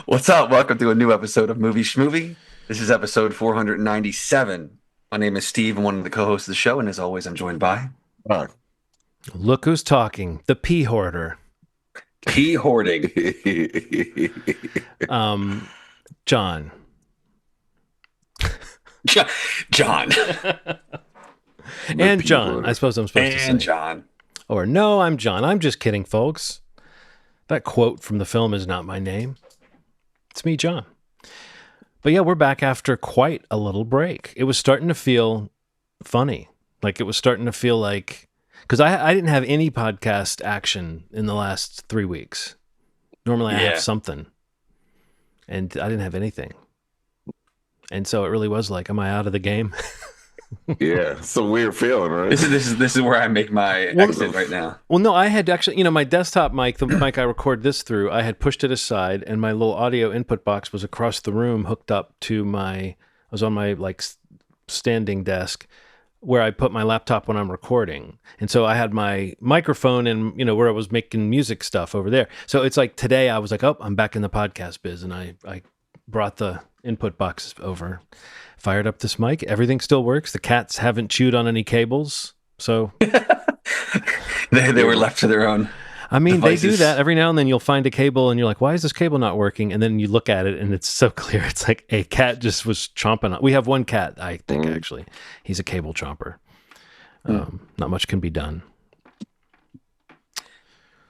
What's up? Welcome to a new episode of Movie Schmovie. This is episode 497. My name is Steve. I'm one of the co-hosts of the show, and as always, I'm joined by Huh. Look who's talking. The pea hoarder. P. Hoarding. John. John. And John, I suppose I'm supposed to say. And John. Or no, I'm John. I'm just kidding, folks. That quote from the film is not my name. It's me, John. But yeah, we're back after quite a little break. It was starting to feel funny. Like it was starting to feel like... Because I didn't have any podcast action in the last 3 weeks. Normally I have something. And I didn't have anything. And so it really was like, am I out of the game? Yeah, it's a weird feeling, right? This is where I make my exit right now. Well, no, I had actually, my desktop mic, the mic I record this through, I had pushed it aside, and my little audio input box was across the room, hooked up to I was on my standing desk where I put my laptop when I'm recording. And so I had my microphone and, where I was making music stuff over there. So it's like today I was like, oh, I'm back in the podcast biz, and I brought the input box over. Fired up this mic. Everything still works. The cats haven't chewed on any cables. So they were left to their own devices. They do that. Every now and then you'll find a cable and you're like, why is this cable not working? And then you look at it and it's so clear. It's like a cat just was chomping on. We have one cat, I think, actually. He's a cable chomper. Not much can be done.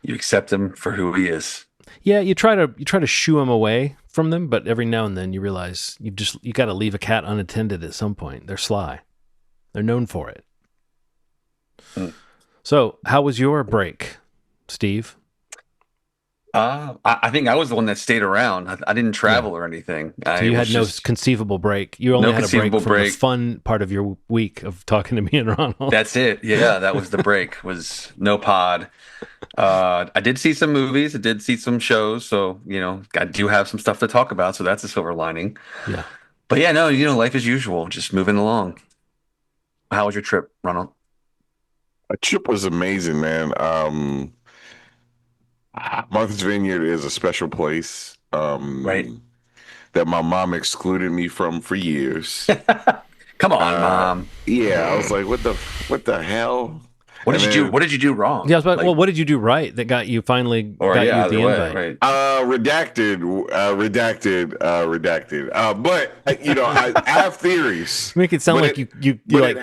You accept him for who he is. Yeah, you try to shoo him away from them, but every now and then you realize you got to leave a cat unattended at some point. They're sly. They're known for it. So, how was your break, Steve? I think I was the one that stayed around. I didn't travel or anything. So you had no conceivable break. You only had a break from break. the fun part of your week of talking to me and Ronald. That's it. Yeah, that was the break. Was no pod. I did see some movies. I did see some shows. So I do have some stuff to talk about. So that's a silver lining. Yeah. But yeah, no, life as usual, just moving along. How was your trip, Ronald? A trip was amazing, man. Martha's Vineyard is a special place. Right. That my mom excluded me from for years. Come on, Mom. Yeah, I was like, what the hell? What did you do? What did you do wrong? Yeah, well, what did you do right that got you finally you the invite? Right. Redacted. But I have theories. Make it sound like you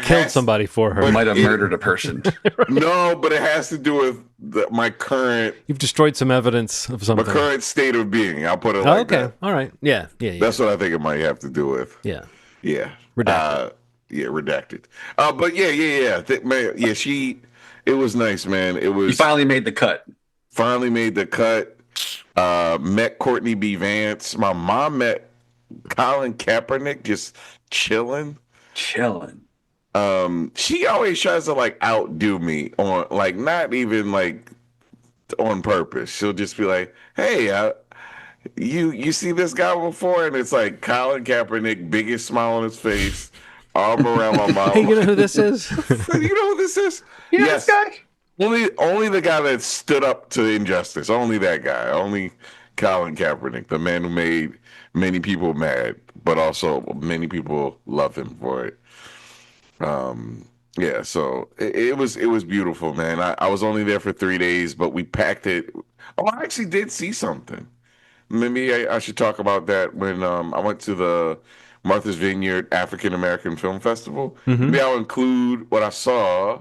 killed somebody for her. You might have murdered a person. No, but it has to do with my current. You've destroyed some evidence of something. My current state of being. I'll put it like that. Okay. All right. Yeah. That's what I think it might have to do with. Yeah. Yeah. Redacted. Redacted. But yeah. It was nice, man. It was. You finally made the cut. Finally made the cut. Met Courtney B. Vance. My mom met Colin Kaepernick just chilling. She always tries to outdo me on not even on purpose. She'll just be like, "Hey, you see this guy before?" And it's like Colin Kaepernick, biggest smile on his face, arm around my mom. Hey, you know who this is? You know who this is? Yes. This guy. Only the guy that stood up to injustice. Only that guy. Only Colin Kaepernick, the man who made many people mad, but also many people love him for it. Yeah, so it was beautiful, man. I was only there for 3 days, but we packed it. Oh, I actually did see something. Maybe I should talk about that when I went to the Martha's Vineyard African American Film Festival. Mm-hmm. Maybe I'll include what I saw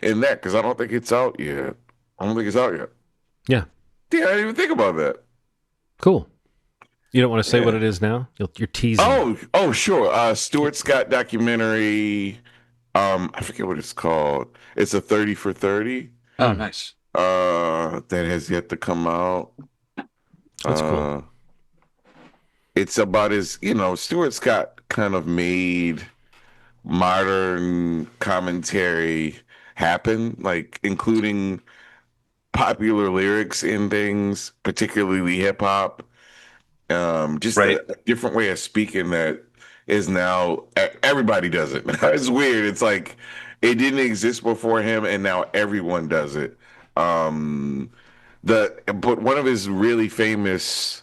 in that because I don't think it's out yet. Yeah. Yeah, I didn't even think about that. Cool. You don't want to say what it is now? You're teasing. Oh, sure. Stuart Scott documentary. I forget what it's called. It's a 30 for 30. Oh, nice. That has yet to come out. That's cool. It's about Stuart Scott kind of made modern commentary happen, including popular lyrics in things, particularly hip hop. Just a different way of speaking that is now everybody does it. It's weird. It's like it didn't exist before him, and now everyone does it. But one of his really famous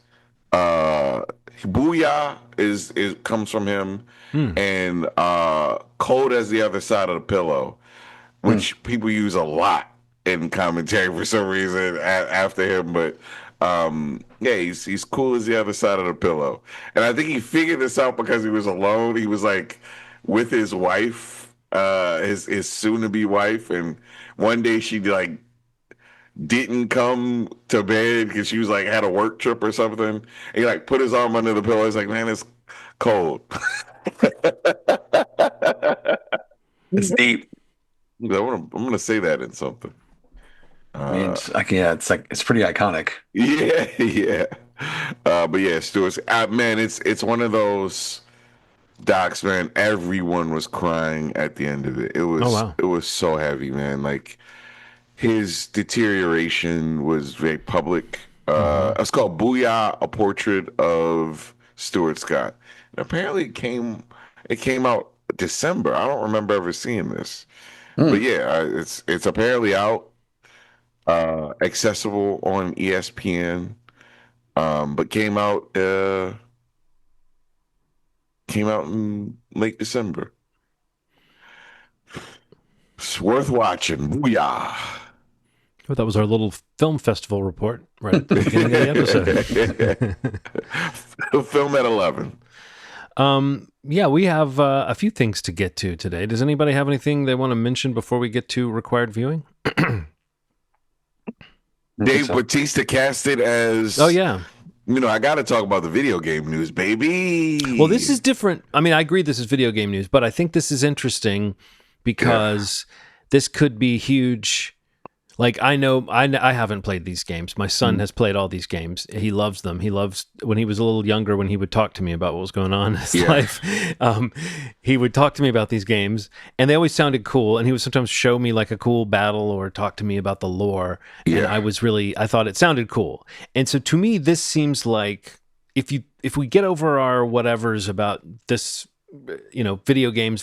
Booyah is comes from him, Hmm. and Cold as the Other Side of the Pillow, Hmm. which people use a lot in commentary for some reason after him. But yeah, he's cool as the other side of the pillow, and I think he figured this out because he was alone. He was like with his wife, his soon to be wife, and one day she like didn't come to bed because she was like had a work trip or something. And he like put his arm under the pillow. He's like, man, it's cold. It's deep. I'm gonna say that in something. I mean, Uh, yeah, it's like it's pretty iconic. yeah, yeah. But yeah, Stewart's man, it's one of those docs, man. Everyone was crying at the end of it. It Oh was wow. it was so heavy, man. Like his deterioration was very public. Hmm. It's called Booyah, a portrait of Stuart Scott. And apparently it came out December. I don't remember ever seeing this. But Hmm. yeah, it's apparently out, accessible on ESPN. But came out in late December. It's worth watching. Booyah. Well, that was our little film festival report right at the beginning of the episode. Film at 11. Yeah, we have a few things to get to today. Does anybody have anything they want to mention before we get to required viewing? I think Dave so. Bautista casted as, Oh yeah. I got to talk about the video game news, Well, this baby. is different. I mean, I agree this is video game news, but I think this is interesting Yeah. because this could be huge. Like I haven't played these games. My son has played all these games. He loves them. He loves when he was a little younger, when he would talk to me about what was going on in his Yeah. life. He would talk to me about these games, and they always sounded cool. And he would sometimes show me like a cool battle or talk to me about the lore. And Yeah. I thought it sounded cool. And so to me, this seems like if we get over our whatevers about this, video games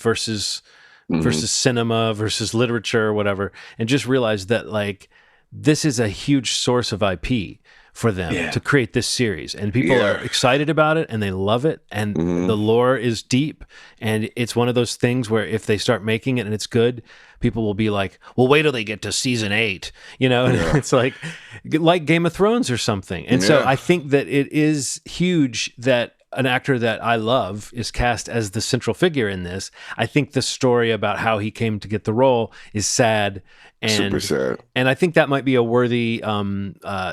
Mhm. versus cinema versus literature or whatever, and just realize that like this is a huge source of IP for them Yeah. to create this series, and people are Yeah. excited about it and they love it, and Mhm. the lore is deep, and it's one of those things where if they start making it and it's good, people will be like, well, wait till they get to season 8, and Yeah. it's like Game of Thrones or something. And so Yeah. I think that it is huge that an actor that I love is cast as the central figure in this. I think the story about how he came to get the role is sad, Super and sad. and I think that might be a worthy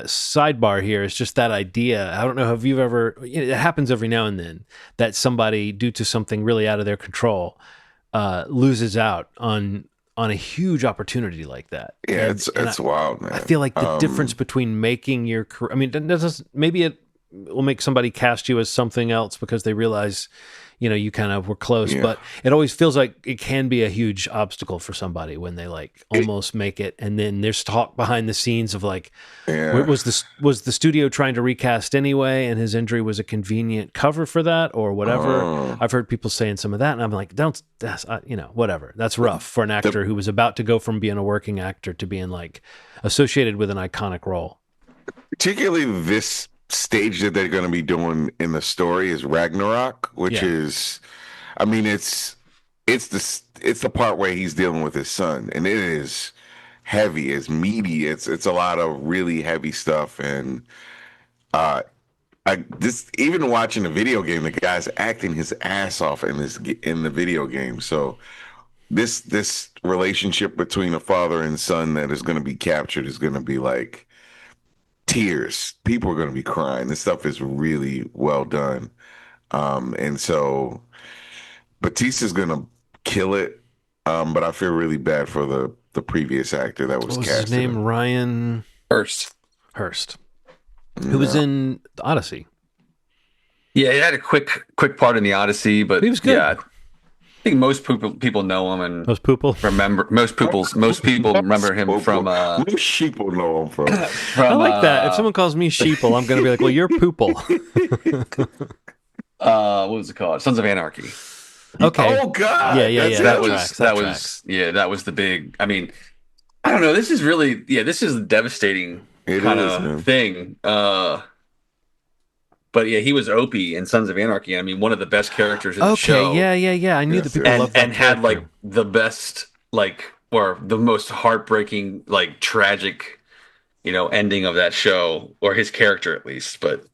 sidebar here. It's just that idea. I don't know if you've ever. It happens every now and then that somebody, due to something really out of their control, loses out on a huge opportunity like that. Yeah, And it's wild, man. I feel like the difference between making your career, I mean, maybe it will make somebody cast you as something else because they realize, you kind of were close, Yeah. but it always feels like it can be a huge obstacle for somebody when they like almost make it. And then there's talk behind the scenes of like, Yeah. was the studio trying to recast anyway, and his injury was a convenient cover for that or whatever. Oh. I've heard people saying some of that, and I'm like, whatever. That's rough for an actor who was about to go from being a working actor to being like associated with an iconic role. Particularly this stage that they're going to be doing in the story is Ragnarok, which Yeah. is, I mean, it's the part where he's dealing with his son, and it is heavy, it's meaty, it's a lot of really heavy stuff, and uh, even watching the video game, the guy's acting his ass off in the video game, so. This relationship between a father and son that is going to be captured is going to be like tears. People are going to be crying. This stuff is really well done. And so Batista's going to kill it. But I feel really bad for the previous actor that was What was his casted. name? Ryan First. Hurst, who was Yeah. in Odyssey. Yeah, he had a quick part in the Odyssey, but He was good. yeah, I think most people know him and Those people. remember most people remember him from Most sheeple know him from. I like that. If someone calls me sheeple, I'm going to be like, well, you're poople. what was it called? Sons of Anarchy. Okay. Oh God! Yeah. That's That it. tracks. That was the big. I mean, I don't know. This is really this is a devastating It kind is, man. of thing. But yeah, he was Opie in Sons of Anarchy. I mean, one of the best characters in the Okay, show. yeah. I knew Yes, that people yes. loved that And had like character. the best like or the most heartbreaking like tragic ending of that show, or his character at least. But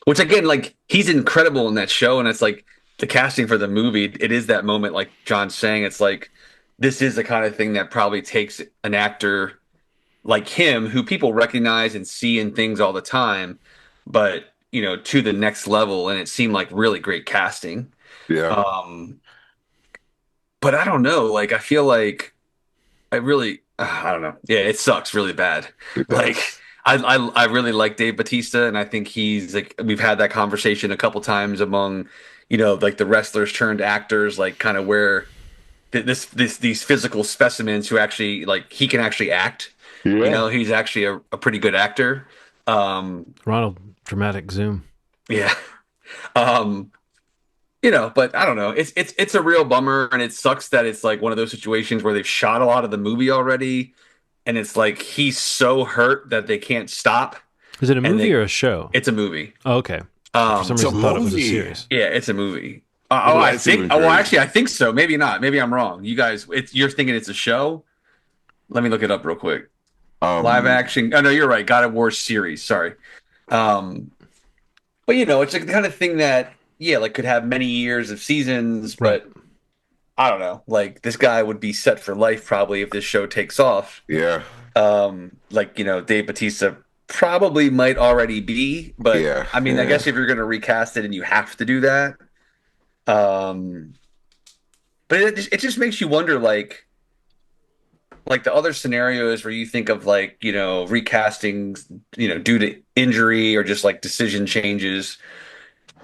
which again, like he's incredible in that show, and it's like the casting for the movie. It is that moment, like John's saying. It's like this is the kind of thing that probably takes an actor like him, who people recognize and see in things all the time, but to the next level. And it seemed like really great casting. Yeah, Um, but I don't know. Like I feel like I don't know. Yeah, it sucks really bad. it Like does. I really like Dave Bautista, and I think he's like we've had that conversation a couple times among, like the wrestlers turned actors, like kind of where these physical specimens who actually like he can actually act. Yeah. He's actually a pretty good actor. Ronald, dramatic zoom. Yeah. Um, but I don't know. It's a real bummer, and it sucks that it's like one of those situations where they've shot a lot of the movie already, and it's like he's so hurt that they can't stop. Is it a And movie or a show? it's a movie. Oh, okay. For some It's a reason, thought it was a movie. series. Yeah, it's a movie. Oh, I that's think. even Oh, well, crazy. actually, I think so. Maybe not. Maybe I'm wrong. You guys, you're thinking it's a show. Let me look it up real quick. Live Um, action. Oh no, you're right. God of War series. Sorry. Um, but it's like the kind of thing that like could have many years of seasons, Right. but I don't know. Like this guy would be set for life probably if this show takes off. yeah, Like Dave Bautista probably might already be, but yeah, I mean, I yeah. guess if you're going to recast it and you have to do that, um, but it just makes you wonder, like the other scenarios where you think of like recasting, due to injury or just like decision changes.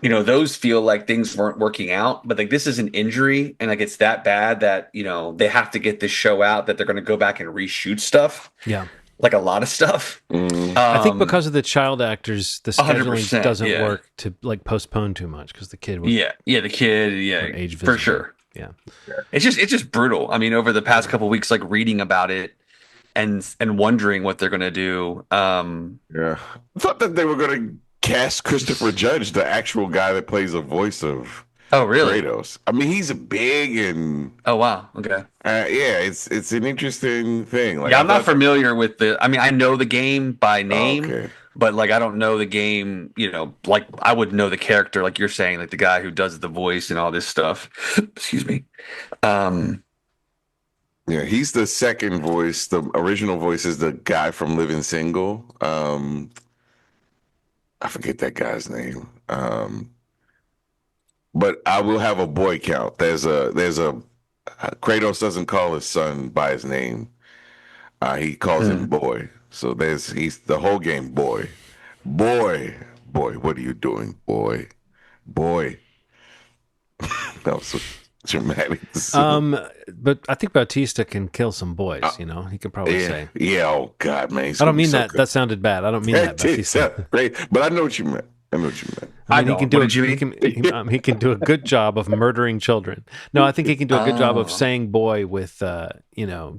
Those feel like things weren't working out, but like this is an injury, and like it's that bad that they have to get this show out, that they're going to go back and reshoot stuff, Yeah. like a lot of stuff. Mm, I think Um, because of the child actors, the scheduling 100%, doesn't yeah. work to like postpone too much because the kid would yeah, the kid, would age for visibly. sure. Yeah. It's just brutal. I mean, over the past couple weeks, like reading about it and wondering what they're going to do. yeah. I thought that they were going to cast Christopher Judge, the actual guy that plays the voice of Oh, really? Kratos. I mean, he's big and Oh, wow. Okay. yeah, it's an interesting thing. Like Yeah, I I'm not thought, familiar with I mean, I know the game by name, okay. but like I don't know the game, like I would know the character, like you're saying, like the guy who does the voice and all this stuff. Excuse me. Um, Yeah, he's the second voice. The original voice is the guy from Living Single. I forget that guy's name. But I will have a boy count. There's a Kratos doesn't call his son by his name. He calls him boy. So he's the whole game boy. Boy, boy, what are you doing, boy? Boy. That was so dramatic to see. But I think Bautista can kill some boys. He could probably Yeah, say. yeah. Oh God, man. I don't mean that. That sounded bad. I don't mean that. That did Bautista. sound great, but I know what you meant. I know what you meant. I mean, I he can don't. do What did you he can do a good job of murdering children. No, I think he can do a good job of Oh. saying "boy" with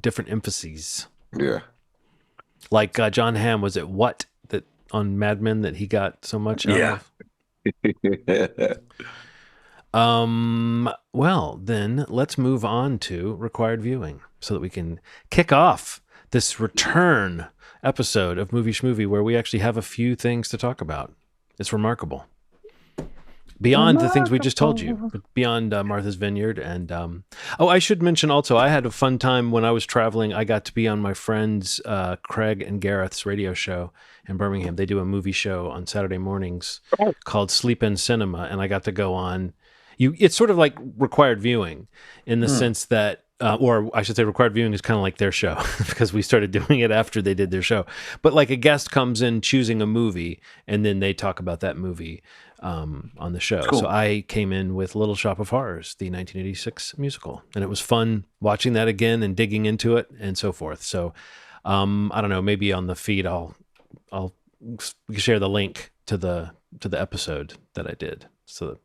different emphases. Yeah. Like John Hamm, was it what that on Mad Men that he got so much out Yeah. of? Well, then let's move on to required viewing so that we can kick off this return episode of Movie Schmovie where we actually have a few things to talk about. It's remarkable. Beyond the things we just told you, beyond Martha's Vineyard. And I should mention also, I had a fun time when I was traveling. I got to be on my friends Craig and Gareth's radio show in Birmingham. They do a movie show on Saturday mornings called Sleep In Cinema, and I got to go on. It's sort of like required viewing in the sense that, or I should say required viewing is kind of like their show because we started doing it after they did their show. But like a guest comes in choosing a movie, and then they talk about that movie on the show. Cool. So I came in with Little Shop of Horrors, the 1986 musical, and it was fun watching that again and digging into it and so forth. So I don't know, maybe on the feed I'll share the link to the episode that I did, so that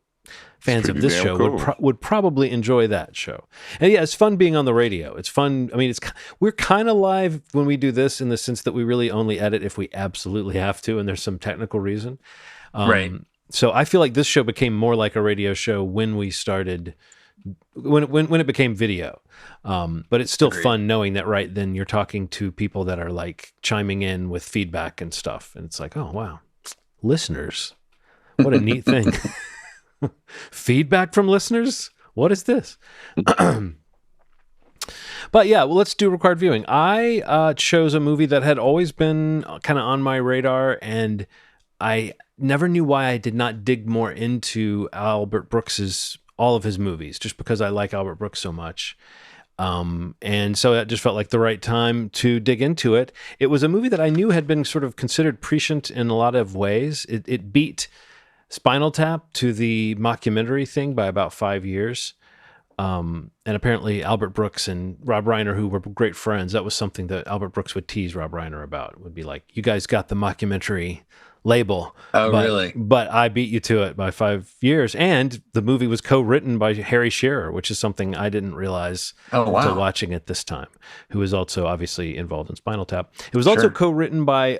fans of pretty this damn show cool. would probably enjoy that show. And yeah, it's fun being on the radio. It's fun. I mean, we're kind of live when we do this in the sense that we really only edit if we absolutely have to, and there's some technical reason. Right. So I feel like this show became more like a radio show when we started, when it became video. But it's still Agreed. fun knowing that right then you're talking to people that are like chiming in with feedback and stuff. And it's like, oh, wow, listeners. What a neat thing. Feedback from listeners? What is this? But yeah, well, let's do required viewing. I chose a movie that had always been kind of on my radar, and I never knew why I did not dig more into Albert Brooks's all of his movies, just because I like Albert Brooks so much. And so that just felt like the right time to dig into it. It was a movie that I knew had been sort of considered prescient in a lot of ways. It beat Spinal Tap to the mockumentary thing by about 5 years. And apparently Albert Brooks and Rob Reiner, who were great friends, that was something that Albert Brooks would tease Rob Reiner about. Would be like, you guys got the mockumentary label. Oh, but, really? But I beat you to it by 5 years. And the movie was co-written by Harry Shearer, which is something I didn't realize until watching it this time, who is also obviously involved in Spinal Tap. It was also co-written by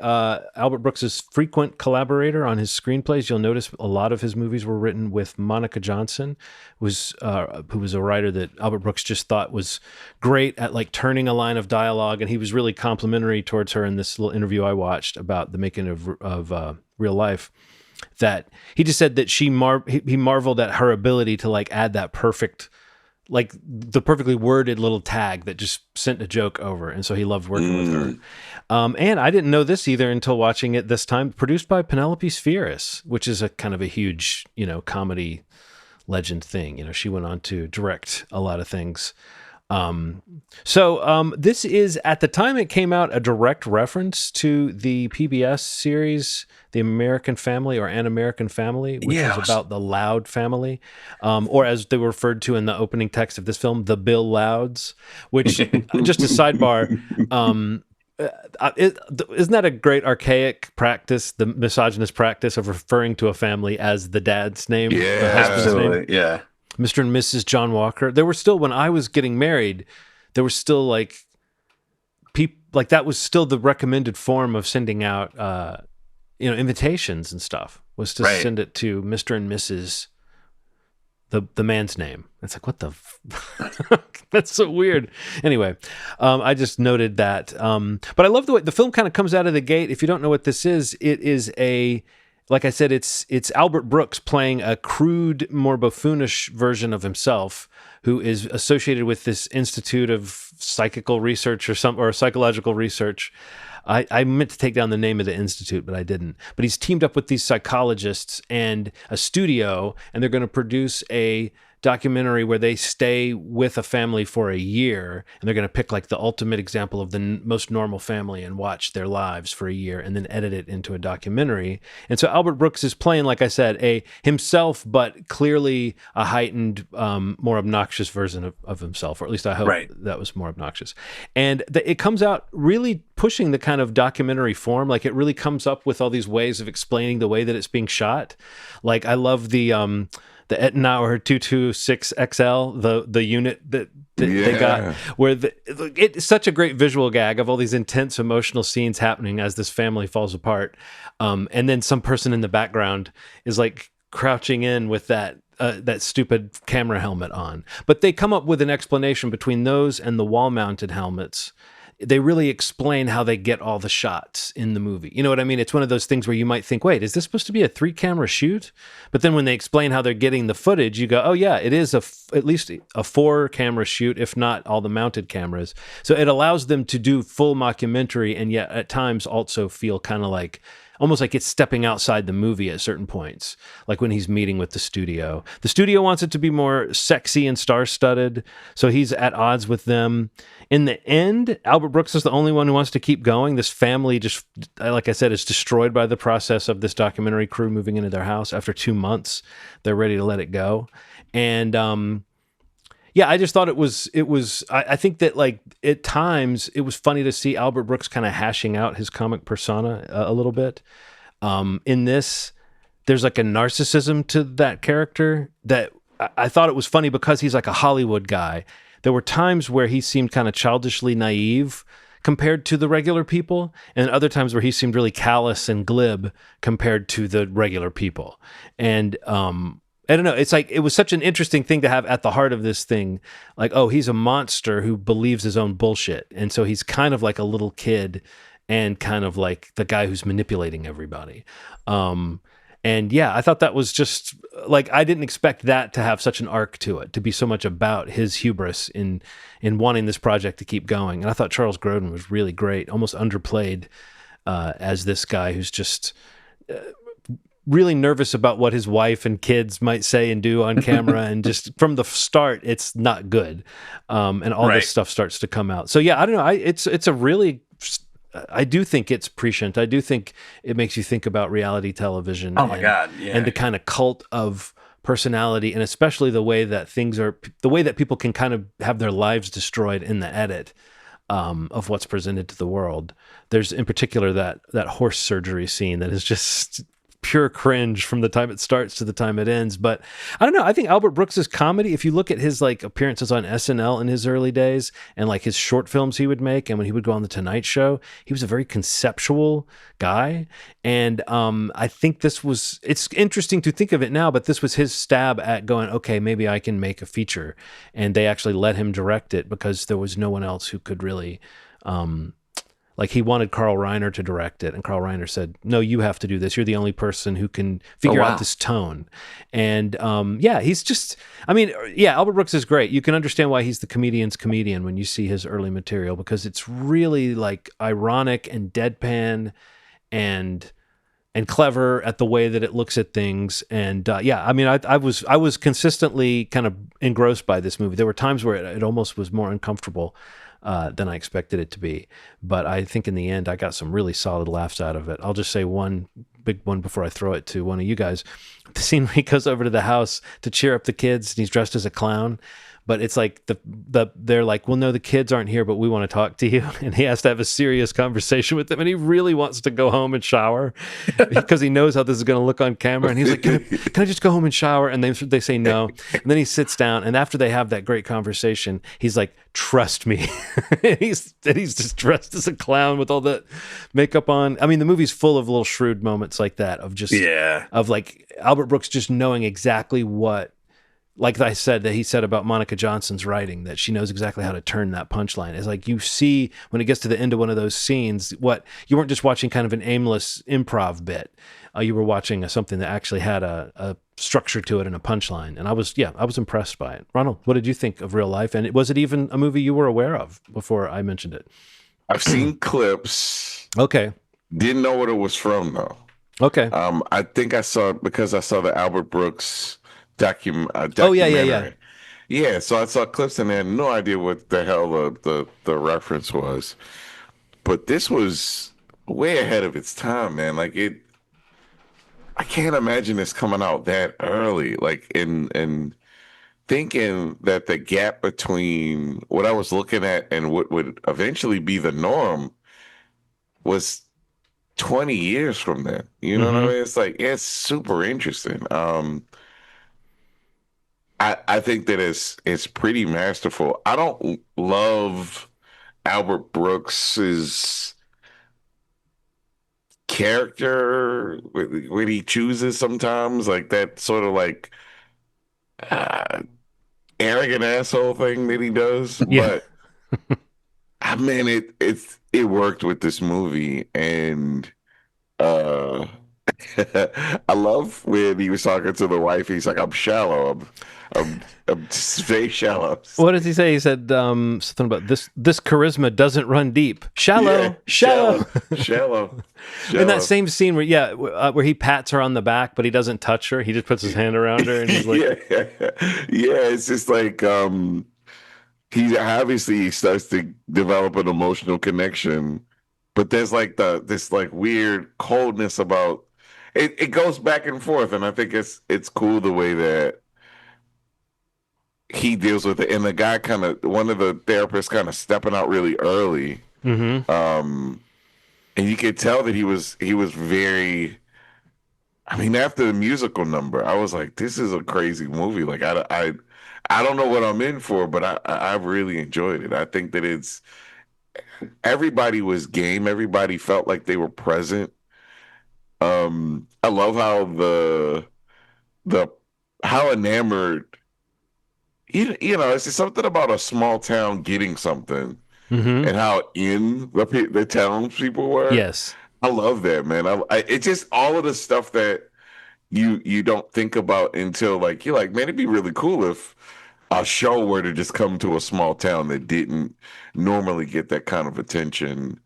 Albert Brooks's frequent collaborator on his screenplays. You'll notice a lot of his movies were written with Monica Johnson, who was a writer that Albert Brooks just thought was great at like turning a line of dialogue, and he was really complimentary towards her in this little interview I watched about the making of Real Life, that he just said that he marveled at her ability to like add that perfect, like the perfectly worded little tag that just sent a joke over, and so he loved working with her. And I didn't know this either until watching it this time. Produced by Penelope Spheris, which is a kind of a huge, comedy legend thing. She went on to direct a lot of things. So this is, at the time it came out, a direct reference to the PBS series, The American Family, or An American Family, which is about the Loud family, or as they were referred to in the opening text of this film, the Bill Louds, which, just a sidebar, isn't that a great archaic practice, the misogynist practice of referring to a family as the dad's name, the husband's absolutely. name? Yeah. Mr. and Mrs. John Walker. There were still, when I was getting married, there was still like people, like that was still the recommended form of sending out, invitations and stuff, was to send it to Mr. and Mrs. the man's name. It's like, what the that's so weird. Anyway, I just noted that. But I love the way the film kind of comes out of the gate. If you don't know what this is, it is like I said, it's Albert Brooks playing a crude, more buffoonish version of himself, who is associated with this Institute of Psychical Research or psychological research. I meant to take down the name of the institute, but I didn't. But he's teamed up with these psychologists and a studio, and they're going to produce a documentary where they stay with a family for a year, and they're going to pick like the ultimate example of the most normal family and watch their lives for a year and then edit it into a documentary. And so Albert Brooks is playing, like I said, a himself, but clearly a heightened, more obnoxious version of himself, or at least I hope that was more obnoxious. And it comes out really pushing the kind of documentary form. Like it really comes up with all these ways of explaining the way that it's being shot. Like I love the Ettenauer 226XL, the unit that they got, where it's such a great visual gag of all these intense emotional scenes happening as this family falls apart. And then some person in the background is like crouching in with that stupid camera helmet on. But they come up with an explanation between those and the wall-mounted helmets. They really explain how they get all the shots in the movie. You know what I mean? It's one of those things where you might think, wait, is this supposed to be a 3-camera shoot? But then when they explain how they're getting the footage, you go, oh yeah, it is at least a 4-camera shoot, if not all the mounted cameras. So it allows them to do full mockumentary, and yet at times also feel kind of like, almost like it's stepping outside the movie at certain points, like when he's meeting with the studio. The studio wants it to be more sexy and star-studded, so he's at odds with them. In the end, Albert Brooks is the only one who wants to keep going. This family just, like I said, is destroyed by the process of this documentary crew moving into their house. After 2 months, they're ready to let it go. And I just thought it was. I think that like at times it was funny to see Albert Brooks kind of hashing out his comic persona a little bit. In this, there's like a narcissism to that character that I thought it was funny because he's like a Hollywood guy. There were times where he seemed kind of childishly naive, compared to the regular people, and other times where he seemed really callous and glib compared to the regular people. And I don't know. It's like it was such an interesting thing to have at the heart of this thing. Like, oh, he's a monster who believes his own bullshit, and so he's kind of like a little kid, and kind of like the guy who's manipulating everybody. And yeah, I thought that was just like I didn't expect that to have such an arc to it, to be so much about his hubris in wanting this project to keep going. And I thought Charles Grodin was really great, almost underplayed as this guy who's just really nervous about what his wife and kids might say and do on camera, and just from the start, it's not good, and all this stuff starts to come out. So yeah, I don't know. It's a really, I do think it's prescient. I do think it makes you think about reality television. Oh my God, yeah. And the kind of cult of personality, and especially the way that the way that people can kind of have their lives destroyed in the edit of what's presented to the world. There's in particular that horse surgery scene that is just pure cringe from the time it starts to the time it ends. But I don't know. I think Albert Brooks's comedy, if you look at his like appearances on SNL in his early days and like his short films he would make, and when he would go on the Tonight Show, he was a very conceptual guy. And I think it's interesting to think of it now, but this was his stab at going, okay, maybe I can make a feature. And they actually let him direct it because there was no one else who could really, like he wanted Carl Reiner to direct it, and Carl Reiner said, no, you have to do this. You're the only person who can figure out this tone. And yeah, he's just, I mean, yeah, Albert Brooks is great. You can understand why he's the comedian's comedian when you see his early material, because it's really like ironic and deadpan and clever at the way that it looks at things. And yeah, I mean, I was consistently kind of engrossed by this movie. There were times where it almost was more uncomfortable than I expected it to be. But I think in the end, I got some really solid laughs out of it. I'll just say one big one before I throw it to one of you guys. The scene where he goes over to the house to cheer up the kids and he's dressed as a clown. But it's like they're like, well, no, the kids aren't here, but we want to talk to you. And he has to have a serious conversation with them. And he really wants to go home and shower because he knows how this is going to look on camera. And he's like, can I just go home and shower? And they say no. And then he sits down. And after they have that great conversation, he's like, trust me. and he's just dressed as a clown with all the makeup on. I mean, the movie's full of little shrewd moments like that of just, of like Albert Brooks just knowing exactly what, like I said, that he said about Monica Johnson's writing, that she knows exactly how to turn that punchline. It's like you see when it gets to the end of one of those scenes, what you weren't just watching kind of an aimless improv bit. You were watching something that actually had a structure to it and a punchline. And I was impressed by it. Ronald, what did you think of Real Life? And was it even a movie you were aware of before I mentioned it? I've seen clips. Okay. Didn't know what it was from though. Okay. I think I saw it because I saw the Albert Brooks documentary. Oh yeah. Yeah, so I saw clips and I had no idea what the hell the reference was. But this was way ahead of its time, man. Like I can't imagine this coming out that early. Like in thinking that the gap between what I was looking at and what would eventually be the norm was 20 years from then. You know what I mean? It's like it's super interesting. I think that it's pretty masterful. I don't love Albert Brooks's character when he chooses sometimes, like that sort of like uh, arrogant asshole thing that he does. Yeah. But I mean, it worked with this movie, and I love when he was talking to the wife. He's like, "I'm shallow. I'm just very shallow." What does he say? He said something about this charisma doesn't run deep. Shallow. In that same scene where he pats her on the back, but he doesn't touch her. He just puts his hand around her and he's like, yeah. It's just like he obviously starts to develop an emotional connection, but there's like this like weird coldness about it. It goes back and forth, and I think it's cool the way that he deals with it. And the guy one of the therapists kind of stepping out really early. And you could tell that he was very, I mean, after the musical number, I was like, this is a crazy movie. Like I don't know what I'm in for, but I really enjoyed it. I think that everybody was game. Everybody felt like they were present. I love how the how enamored it's just something about a small town getting something Mm-hmm. and how in the townspeople were. Yes. I love that, man. It's just all of the stuff that you don't think about until like you're like, man, it'd be really cool if a show were to just come to a small town that didn't normally get that kind of attention,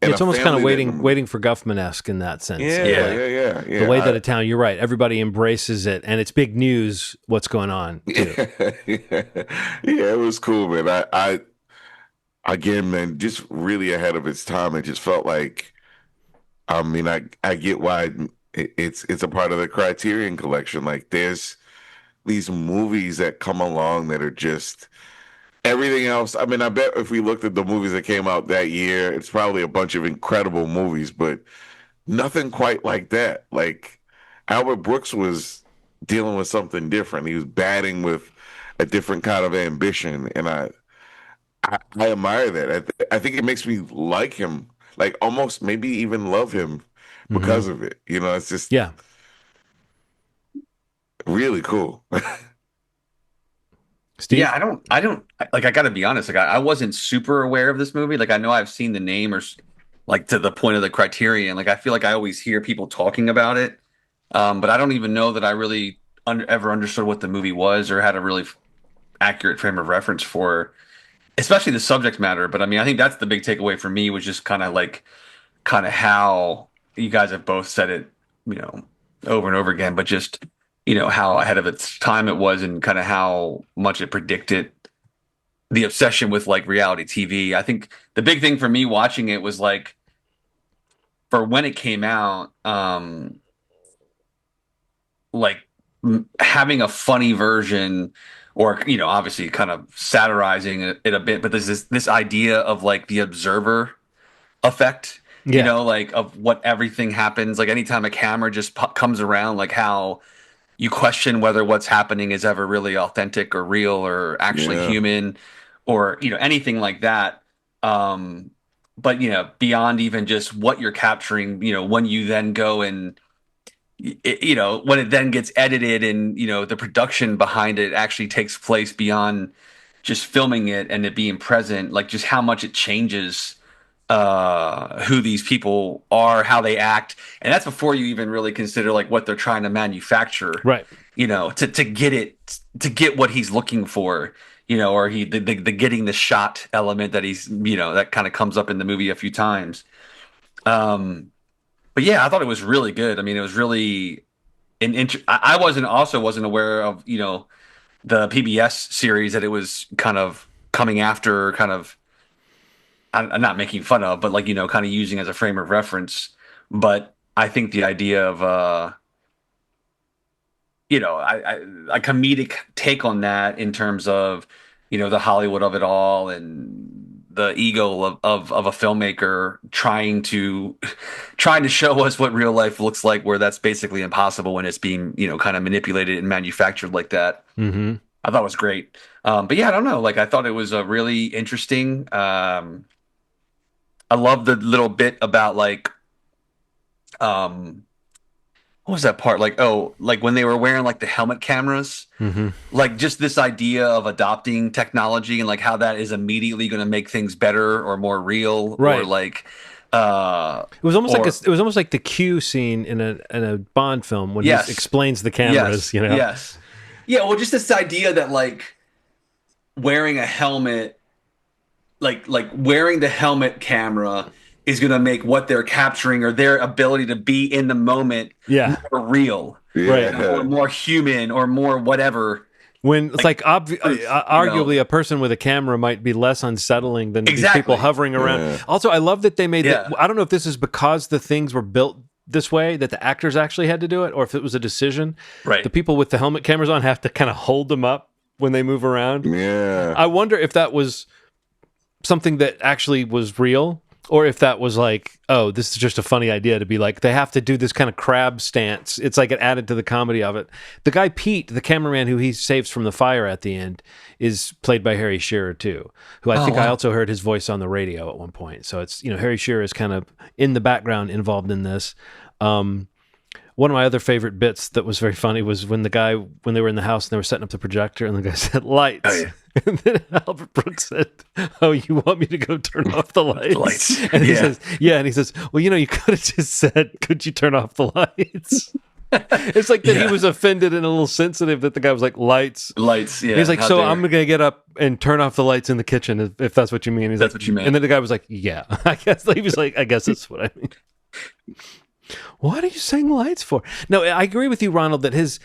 Yeah, and a it's almost kind of family that waiting for Guffman-esque in that sense. yeah, Yeah. Like, yeah, the yeah, way that yeah. a town, you're right, everybody embraces it, and it's big news what's going on, too. Yeah, it was cool, man. I again, man, just really ahead of its time. It just felt like, I mean, I get why it's a part of the Criterion Collection. Like, there's these movies that come along that are just everything else. I mean, I bet if we looked at the movies that came out that year, it's probably a bunch of incredible movies, but nothing quite like that. Like, Albert Brooks was dealing with something different. He was batting with a different kind of ambition, and I admire that. I think it makes me like him, like almost maybe even love him Hmm. because of it. You know, it's just Yeah. really cool. Yeah, Steve? I gotta be honest, like I wasn't super aware of this movie. Like I know I've seen the name like to the point of the Criterion. Like I feel like I always hear people talking about it. But I don't even know that I really ever understood what the movie was or had a really accurate frame of reference for, especially the subject matter. But I mean, I think that's the big takeaway for me was just kind of how you guys have both said it, you know, over and over again, but just, how ahead of its time it was and kind of how much it predicted the obsession with like reality TV. I think the big thing for me watching it was like for when it came out, like having a funny version or obviously kind of satirizing it a bit, but there's this idea of like the observer effect, Yeah. like of what everything happens, like anytime a camera just comes around, like how you question whether what's happening is ever really authentic or real or actually Yeah, human or anything like that. um but beyond even just what you're capturing, when you then go and when it then gets edited and the production behind it actually takes place beyond just filming it and it being present, like just how much it changes who these people are, how they act. And that's before you even really consider like what they're trying to manufacture, Right. to get what he's looking for, or the getting the shot element that he's, that kind of comes up in the movie a few times. But yeah, I thought it was really good. I mean, it was really I wasn't aware of, the PBS series that it was kind of coming after, kind of, I'm not making fun of, but like, kind of using as a frame of reference. But I think the idea of, a comedic take on that in terms of, the Hollywood of it all and the ego of a filmmaker trying to trying to show us what real life looks like, where that's basically impossible when it's being, kind of manipulated and manufactured like that. Mm-hmm. I thought it was great. But yeah, I don't know. Like I thought it was a really interesting. I love the little bit about like um what was that part? Like, oh, like when they were wearing like the helmet cameras, Mm-hmm. like just this idea of adopting technology and like how that is immediately going to make things better or more real or Right. like It was almost or it was almost like the Q scene in a Bond film when he yes, explains the cameras, yes, you know. yes. Yeah, well just this idea that like wearing a helmet, like wearing the helmet camera is going to make what they're capturing or their ability to be in the moment Yeah. more real, Right. or yeah, more human or more whatever. When it's like Truth, arguably a person with a camera might be less unsettling than these people exactly. hovering around. yeah, Also, I love that they made Yeah, I don't know if this is because the things were built this way that the actors actually had to do it or if it was a decision. The right. people with the helmet cameras on have to kind of hold them up when they move around. yeah. I wonder if that was something that actually was real or if that was like, oh, this is just a funny idea to be like, they have to do this kind of crab stance. It's like it added to the comedy of it. The guy Pete, the cameraman who he saves from the fire at the end, is played by Harry Shearer too, who I think I also heard his voice on the radio at one point. So it's, Harry Shearer is kind of in the background involved in this. One of my other favorite bits that was very funny was when they were in the house and they were setting up the projector and the guy said, lights. Oh, yeah. And then Albert Brooks said, oh, you want me to go turn off the lights? And he says, yeah. And he says, well, you could have just said, could you turn off the lights? It's like that he was offended and a little sensitive that the guy was like, lights. Lights, yeah. He's like, so I'm going to get up and turn off the lights in the kitchen if that's what you mean. He's that's like, what you meant. And then the guy was like, yeah. I guess he was like, I guess that's what I mean. What are you saying lights for? No, I agree with you, Ronald, that his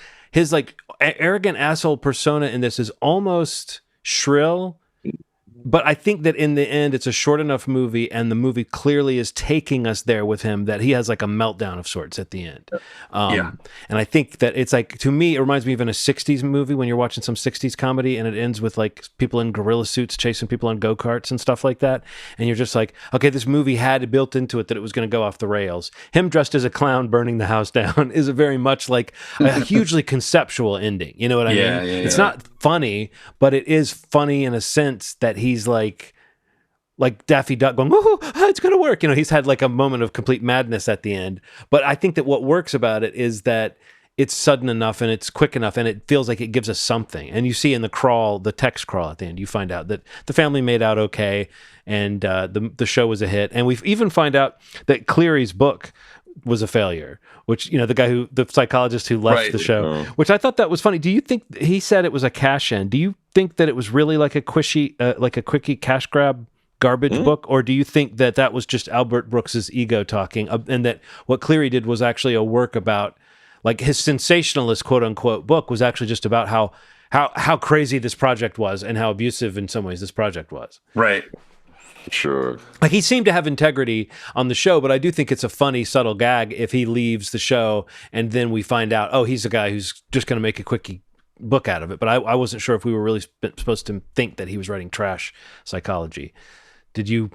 like arrogant asshole persona in this is almost shrill. But I think that in the end, it's a short enough movie, and the movie clearly is taking us there with him that he has like a meltdown of sorts at the end. And I think that it's like, to me, it reminds me of in a 60s movie when you're watching some 60s comedy and it ends with like people in gorilla suits chasing people on go-karts and stuff like that. And you're just like, okay, this movie had built into it that it was going to go off the rails. Him dressed as a clown burning the house down is a very much like a hugely conceptual ending. You know what I mean? It's not funny, but it is funny in a sense that he's like Daffy Duck going, oh, it's going to work. He's had like a moment of complete madness at the end. But I think that what works about it is that it's sudden enough and it's quick enough and it feels like it gives us something. And you see in the text crawl at the end, you find out that the family made out okay and the show was a hit. And we even find out that Cleary's book was a failure, which, the psychologist who left the show, which I thought that was funny. Do you think he said it was a cash in? Do you think that it was really like a quickie cash grab garbage book? Or do you think that that was just Albert Brooks's ego talking and that what Cleary did was actually a work about like his sensationalist quote unquote book was actually just about how crazy this project was and how abusive in some ways this project was? Right. Sure. Like he seemed to have integrity on the show, but I do think it's a funny, subtle gag if he leaves the show and then we find out, oh, he's a guy who's just going to make a quickie book out of it. But I wasn't sure if we were really supposed to think that he was writing trash psychology. Did you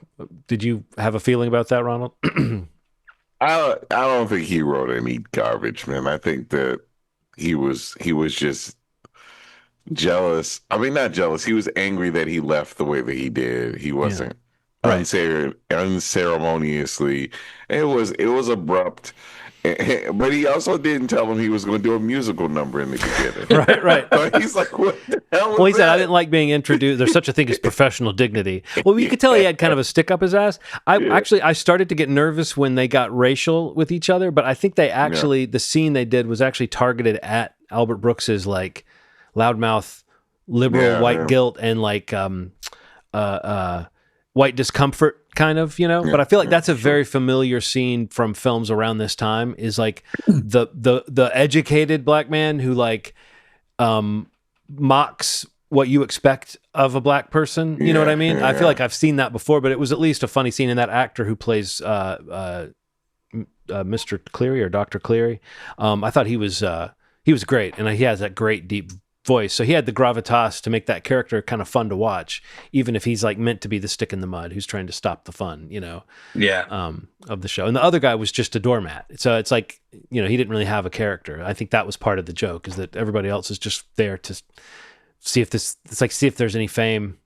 have a feeling about that, Ronald? I don't think he wrote any garbage, man. I think that he was just jealous. I mean, not jealous. He was angry that he left the way that he did. He wasn't unceremoniously. It was abrupt. But he also didn't tell him he was going to do a musical number in the beginning. Right. But he's like, what the hell was Well, he said, that? I didn't like being introduced. There's such a thing as professional dignity. Well, you could tell he had kind of a stick up his ass. I started to get nervous when they got racial with each other, but I think the scene they did was actually targeted at Albert Brooks's like loudmouth liberal white guilt and like white discomfort kind of, but I feel like that's a very familiar scene from films around this time is like the educated black man who like mocks what you expect of a black person. You know what I mean? I feel like I've seen that before, but it was at least a funny scene in that actor who plays Mr. Cleary or Dr. Cleary. I thought he was great, and he has that great deep voice. So he had the gravitas to make that character kind of fun to watch, even if he's like meant to be the stick in the mud who's trying to stop the fun, of the show. And the other guy was just a doormat. So it's like, he didn't really have a character. I think that was part of the joke is that everybody else is just there to see if there's any fame.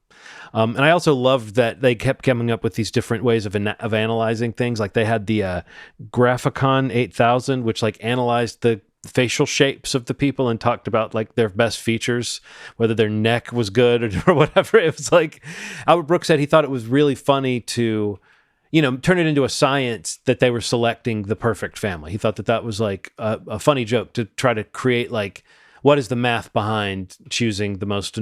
And I also loved that they kept coming up with these different ways of analyzing things. Like they had the Graphicon 8000, which like analyzed the facial shapes of the people and talked about like their best features, whether their neck was good or whatever. It was like Albert Brooks said he thought it was really funny to, turn it into a science that they were selecting the perfect family. He thought that was like a funny joke to try to create like, what is the math behind choosing the most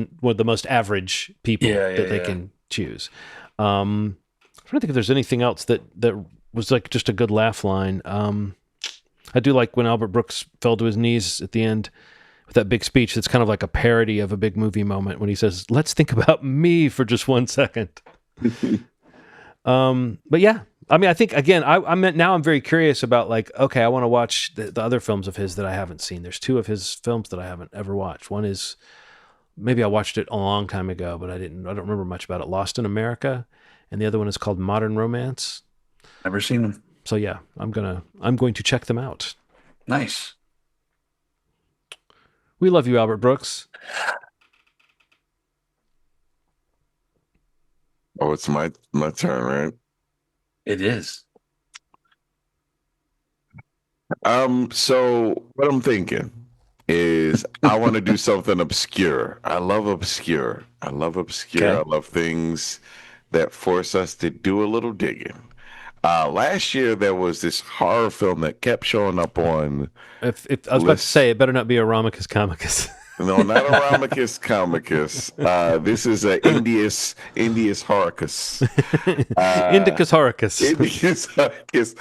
average people that they can choose? I'm trying to think if there's anything else that was like just a good laugh line. I do like when Albert Brooks fell to his knees at the end with that big speech that's kind of like a parody of a big movie moment when he says, let's think about me for just 1 second. But yeah, I mean, I think, again, now I'm very curious about like, okay, I want to watch the other films of his that I haven't seen. There's 2 of his films that I haven't ever watched. One is, maybe I watched it a long time ago, but I don't remember much about it, Lost in America. And the other one is called Modern Romance. Never seen them. So yeah, I'm going to check them out. Nice. We love you, Albert Brooks. Oh, it's my turn, right? It is. So what I'm thinking is I want to do something obscure. I love obscure. I love obscure. Okay. I love things that force us to do a little digging. Last year there was this horror film that kept showing up on If I was about to lists. say, it better not be a Romicus Comicus. No, not a Ramicus Comicus. This is a Indius Horicus. Indicus Horicus. Indius Horicus.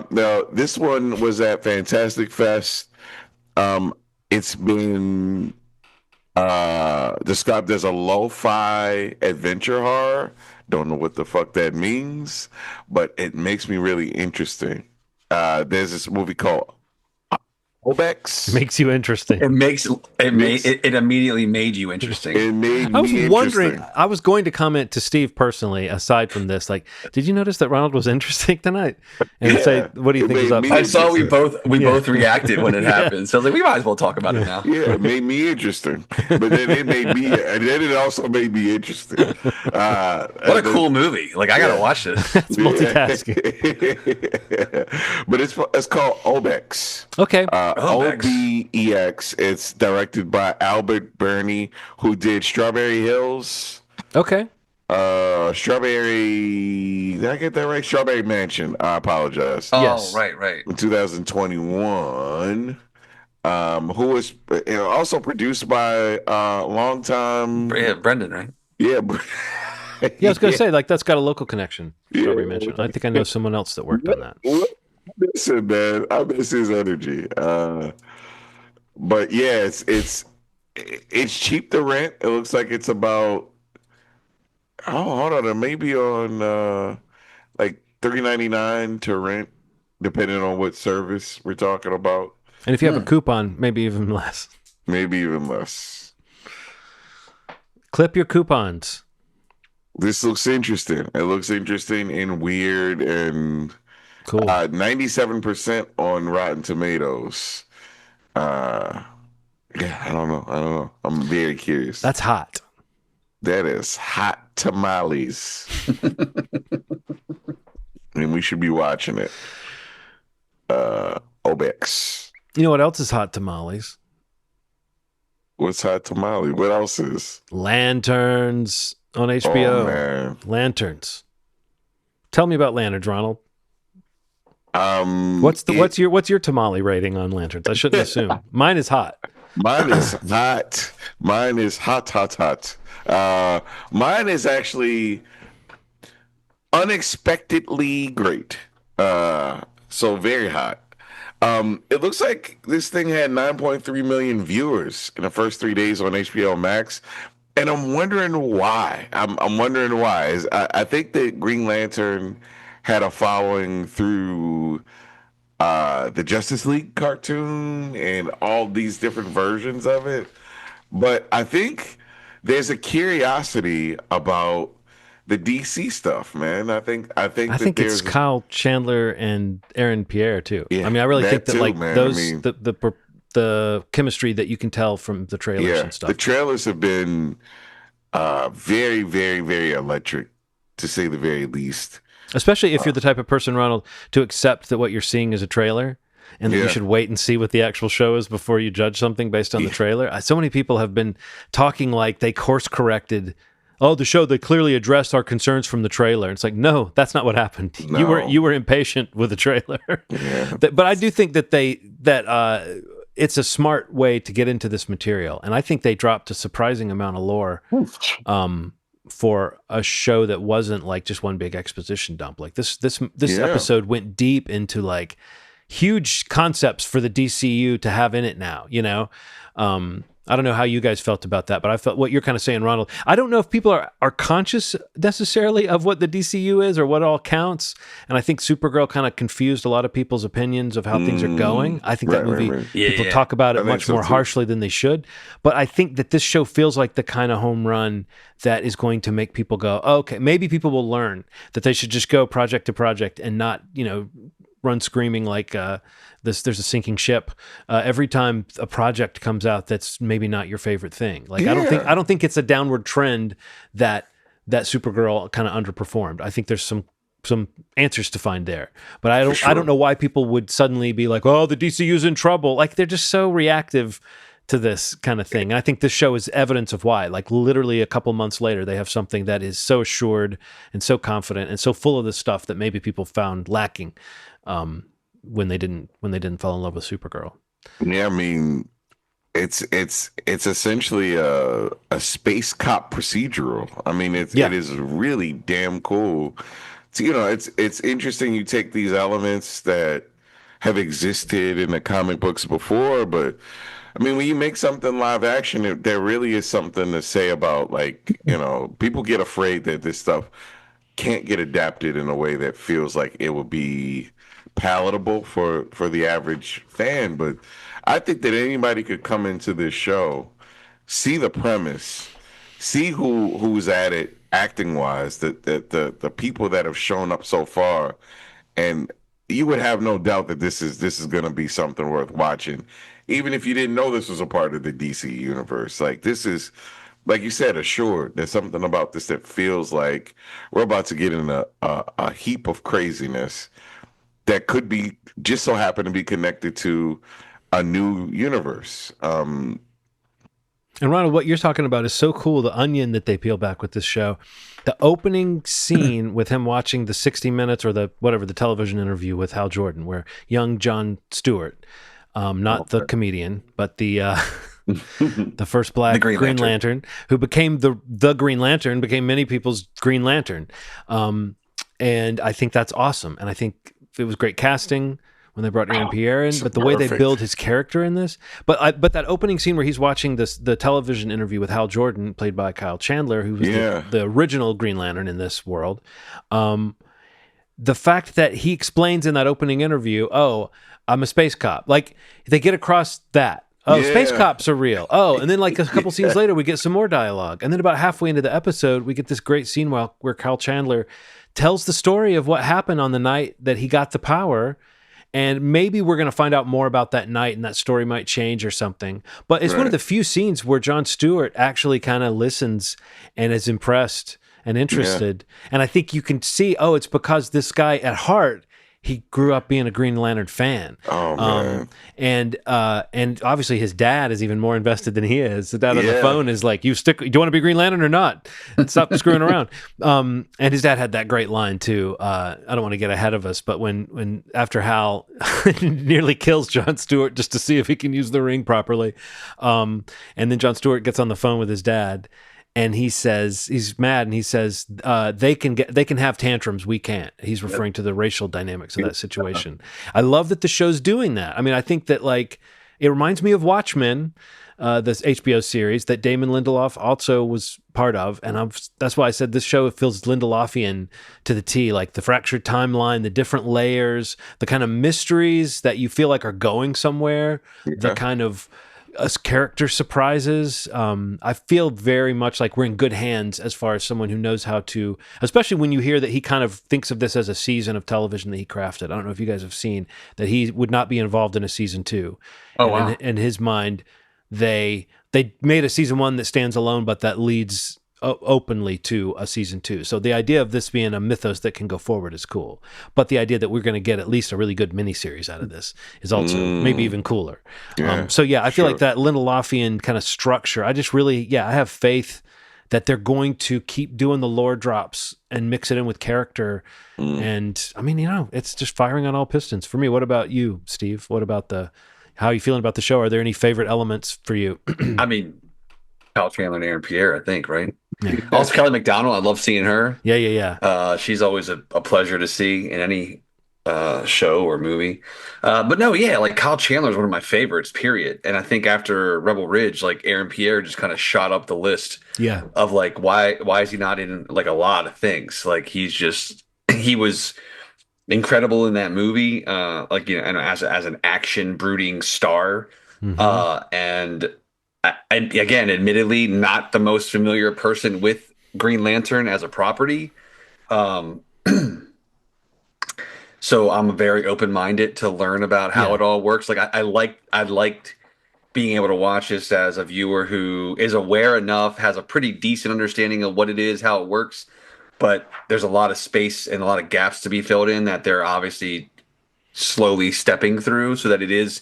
Now, this one was at Fantastic Fest. It's been described as a lo-fi adventure horror. Don't know what the fuck that means, but it makes me really interesting. There's this movie called Obex. Makes you interesting. It immediately made you interesting. It made I was me wondering, interesting. I was going to comment to Steve personally, aside from this, like, did you notice that Ronald was interesting tonight? And Yeah, say, what do you it think is made up? me I saw we interesting. both reacted when it happened. So I was like, we might as well talk about it now. Yeah, it made me interesting, but then it also made me interesting. What a cool movie! Like I gotta watch this. It's multitasking. But it's called Obex. Okay. Obex. Obex. It's directed by Albert Burney, who did Strawberry Hills. Okay. Strawberry. Did I get that right? Strawberry Mansion. I apologize. Oh, Yes. right. In 2021. Who was also produced by longtime. Yeah, Brendan, right? Yeah. Yeah, I was going to say, like, that's got a local connection. Strawberry Yeah. Mansion. I think I know someone else that worked on that. Listen, man, I miss his energy. But yeah, it's cheap to rent. It looks like it's about hold on, it may be on like $3.99 to rent, depending on what service we're talking about. And if you have a coupon, maybe even less. Maybe even less. Clip your coupons. This looks interesting. It looks interesting and weird and Cool. 97% on Rotten Tomatoes. Yeah, I don't know. I'm very curious. That's hot. That is hot tamales. And we should be watching it. Obex. You know what else is hot tamales? What's hot tamale? What else is? Lanterns on HBO. Oh, man. Lanterns. Tell me about Lanterns, Ronald. Um, What's your tamale rating on Lanterns? I shouldn't assume. Mine is hot. Mine is hot. Mine is hot. Mine is actually unexpectedly great. So very hot. It looks like this thing had 9.3 million viewers in the first 3 days on HBO Max, and I'm wondering why. I'm wondering why. I think that Green Lantern had a following through the Justice League cartoon and all these different versions of it, but I think there's a curiosity about the DC stuff, man. I think I that think it's there's Kyle Chandler and Aaron Pierre too. Yeah, I mean, I really that think that too, like man. those I mean- the chemistry that you can tell from the trailers and stuff. the trailers have been very, very, very electric, to say the very least. Especially if you're the type of person, Ronald, to accept that what you're seeing is a trailer and that you Yeah. should wait and see what the actual show is before you judge something based on the trailer. So many people have been talking like they course corrected. Oh, the show, they clearly addressed our concerns from the trailer. It's like, no, that's not what happened. No. You were impatient with the trailer. Yeah. But I do think that it's a smart way to get into this material. And I think they dropped a surprising amount of lore for a show that wasn't like just one big exposition dump. Like this Yeah. episode went deep into like huge concepts for the DCU to have in it now, you know? I don't know how you guys felt about that, but I felt what you're kind of saying, Ronald. I don't know if people are conscious necessarily of what the DCU is or what all counts. And I think Supergirl kind of confused a lot of people's opinions of how things are going. I think that movie, people talk about it much more harshly than they should. But I think that this show feels like the kind of home run that is going to make people go, oh, okay, maybe people will learn that they should just go project to project and not, run screaming like there's a sinking ship every time a project comes out that's maybe not your favorite thing. Like I don't think it's a downward trend that Supergirl kind of underperformed. I think there's some answers to find there, but I don't know why people would suddenly be like, oh, the DCU's in trouble. Like they're just so reactive to this kind of thing. And I think this show is evidence of why. Like literally a couple months later, they have something that is so assured and so confident and so full of the stuff that maybe people found lacking when they didn't fall in love with Supergirl. Yeah, I mean, it's essentially a space cop procedural. I mean, it is really damn cool. So, it's interesting. You take these elements that have existed in the comic books before, but I mean, when you make something live action, there really is something to say about, like, people get afraid that this stuff can't get adapted in a way that feels like it would be palatable for the average fan. But I think that anybody could come into this show, see the premise, see who's at it acting wise, the people that have shown up so far, and you would have no doubt that this is going to be something worth watching, even if you didn't know this was a part of the DC universe. Like, this is, like you said, assured. There's something about this that feels like we're about to get in a heap of craziness that could be just so happen to be connected to a new universe. And Ronald, what you're talking about is so cool. The onion that they peel back with this show, the opening scene with him watching the 60 Minutes or the television interview with Hal Jordan, where young Jon Stewart, not the comedian, but the the first black Green Lantern, who became the Green Lantern, became many people's Green Lantern. And I think that's awesome. And I think it was great casting when they brought Aaron Pierre in, but the way they build his character in this. But that opening scene where he's watching the television interview with Hal Jordan, played by Kyle Chandler, who was the original Green Lantern in this world. The fact that he explains in that opening interview, oh, I'm a space cop. Like, they get across that. Oh, space cops are real. Oh, and then like a couple scenes later, we get some more dialogue. And then about halfway into the episode, we get this great scene where Kyle Chandler tells the story of what happened on the night that he got the power. And maybe we're going to find out more about that night and that story might change or something. But it's one of the few scenes where Jon Stewart actually kind of listens and is impressed and interested. And I think you can see, oh, it's because this guy at heart, he grew up being a Green Lantern fan. Oh, man. And obviously his dad is even more invested than he is. The dad on the phone is like, do you want to be Green Lantern or not? Stop screwing around. And his dad had that great line too. I don't want to get ahead of us, but when after Hal nearly kills Jon Stewart just to see if he can use the ring properly. And then Jon Stewart gets on the phone with his dad, and he says, he's mad, and he says, they can have tantrums, we can't. He's referring to the racial dynamics of that situation. I love that the show's doing that. I mean, I think that, like, it reminds me of Watchmen, this HBO series that Damon Lindelof also was part of, and that's why I said this show feels Lindelofian to the T, like the fractured timeline, the different layers, the kind of mysteries that you feel like are going somewhere, the kind of character surprises. I feel very much like we're in good hands as far as someone who knows how to, especially when you hear that he kind of thinks of this as a season of television that he crafted. I don't know if you guys have seen that he would not be involved in a season 2. Oh, wow. In his mind, they made a season 1 that stands alone, but that leads openly to a season 2. So the idea of this being a mythos that can go forward is cool, but the idea that we're going to get at least a really good miniseries out of this is also maybe even cooler. I feel like that Lindelofian kind of structure, I just really, I have faith that they're going to keep doing the lore drops and mix it in with character. And I mean, it's just firing on all pistons for me. What about you, Steve? What about how are you feeling about the show? Are there any favorite elements for you? I mean, Kyle Chandler and Aaron Pierre, I think, right? Yeah. Also, Kelly McDonald, I love seeing her. Yeah. She's always a pleasure to see in any show or movie. But no, yeah, like Kyle Chandler is one of my favorites, period. And I think after Rebel Ridge, like Aaron Pierre just kind of shot up the list Yeah. of like why is he not in like a lot of things? Like he's just he was incredible in that movie, like and as an action brooding star. Hmm. And again, admittedly, not the most familiar person with Green Lantern as a property. Um, so I'm very open-minded to learn about how Yeah. it all works. Like I liked being able to watch this as a viewer who is aware enough, has a pretty decent understanding of what it is, how it works, but there's a lot of space and a lot of gaps to be filled in that they're obviously slowly stepping through so that it is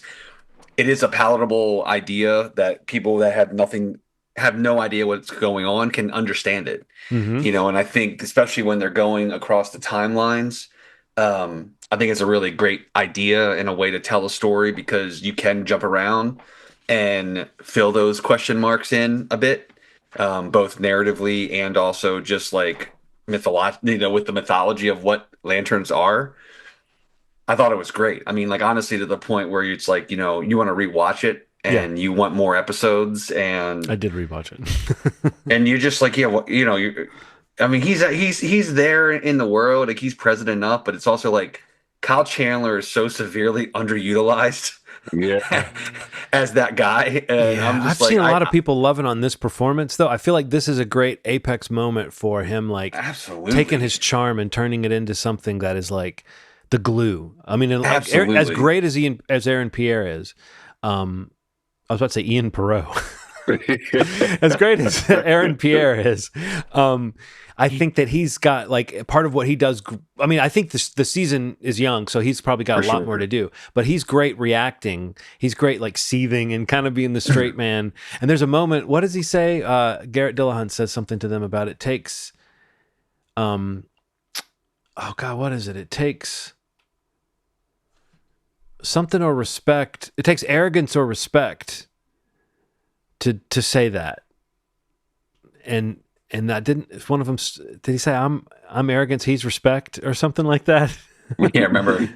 a palatable idea that people that have no idea what's going on can understand it. Hmm. And I think especially when they're going across the timelines, I think it's a really great idea and a way to tell a story because you can jump around and fill those question marks in a bit, both narratively and also just like with the mythology of what lanterns are. I thought it was great. I mean, like honestly, to the point where it's like, you want to rewatch it Yeah. and you want more episodes I and did rewatch it. you're just like, yeah, well, I mean, he's there in the world, like he's present enough, but it's also like Kyle Chandler is so severely underutilized Yeah. as that guy, and Yeah, I'm I've just like, seen a lot of people loving on this performance, though. I feel like this is a great apex moment for him, like taking absolutely, his charm and turning it into something that is like the glue. I mean, and like as absolutely, great as Aaron Pierre is, um, I was about to say Ian Perot. As great as Aaron Pierre is, I think that he's got like part of what he does. I mean, I think the season is young, so he's probably got for a lot more sure. to do. But he's great reacting. He's great like seething and kind of being the straight man. And there's a moment. What does he say? Garrett Dillahunt says something to them about it takes. Um, oh God, what is it? It takes something or respect. It takes arrogance or respect to say that. And that didn't. If one of them did he say I'm arrogance, he's respect, or something like that. Yeah, remember?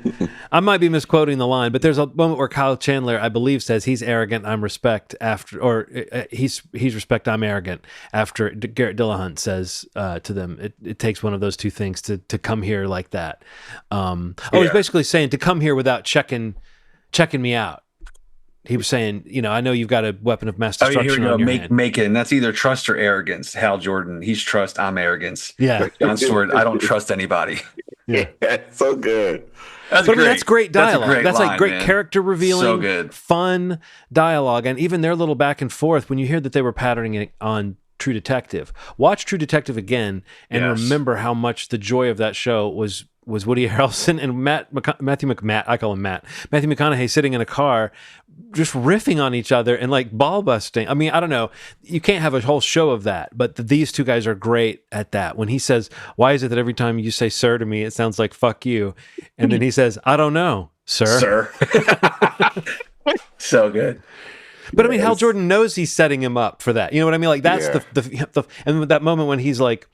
I might be misquoting the line, but there's a moment where Kyle Chandler, I believe, says he's arrogant, I'm respect after, or he's respect, I'm arrogant after Garrett Dillahunt says to them, it takes one of those two things to come here like that. He's Yeah. basically saying to come here without checking me out. He was saying, I know you've got a weapon of mass Oh, yeah, here we destruction go. on your Make hand. make it, and that's either trust or arrogance. Hal Jordan, he's trust, I'm arrogance. Yeah, John Stewart, I don't trust anybody. yeah. Yeah, so good. That's But I mean, great. that's great That's a dialogue. great That's like line, great man. character So revealing, good. fun dialogue, and even their little back and forth. When you hear that they were patterning it on True Detective, watch True Detective again and Yes. remember how much the joy of that show was Woody Harrelson and Matthew McMatt. I call him Matt. Matthew McConaughey sitting in a car, just riffing on each other and like ball busting. I mean, I don't know. You can't have a whole show of that, but these two guys are great at that. When he says, "Why is it that every time you say sir to me, it sounds like fuck you?" And then he says, "I don't know, sir." Sir. So good. But I mean, Hal Yes. Jordan knows he's setting him up for that. You know what I mean? Like that's Yeah. the and that moment when he's like,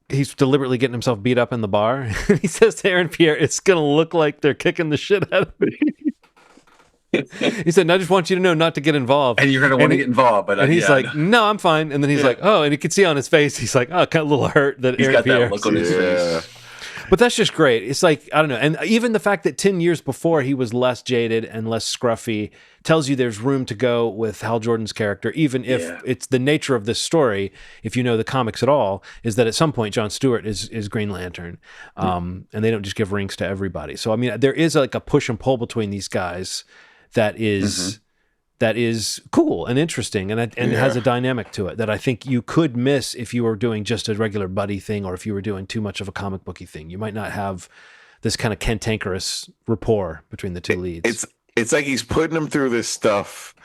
he's deliberately getting himself beat up in the bar. He says to Aaron Pierre, "It's gonna look like they're kicking the shit out of me." He said, "I just want you to know not to get involved." And you're going to want to get involved, but And he's yeah, like, "No, I'm fine." And then he's Yeah. like, "Oh," and you can see on his face, he's like, "Oh, kind of a little hurt that he's Aaron got Pierre." that look on his Yeah. face. But that's just great. It's like, I don't know. And even the fact that 10 years before he was less jaded and less scruffy tells you there's room to go with Hal Jordan's character, even if Yeah. it's the nature of this story, if you know the comics at all, is that at some point John Stewart is Green Lantern. And they don't just give rings to everybody. So, I mean, there is like a push and pull between these guys that is cool and interesting, and it has a dynamic to it that I think you could miss if you were doing just a regular buddy thing, or if you were doing too much of a comic booky thing. You might not have this kind of cantankerous rapport between the two leads. It's like he's putting him through this stuff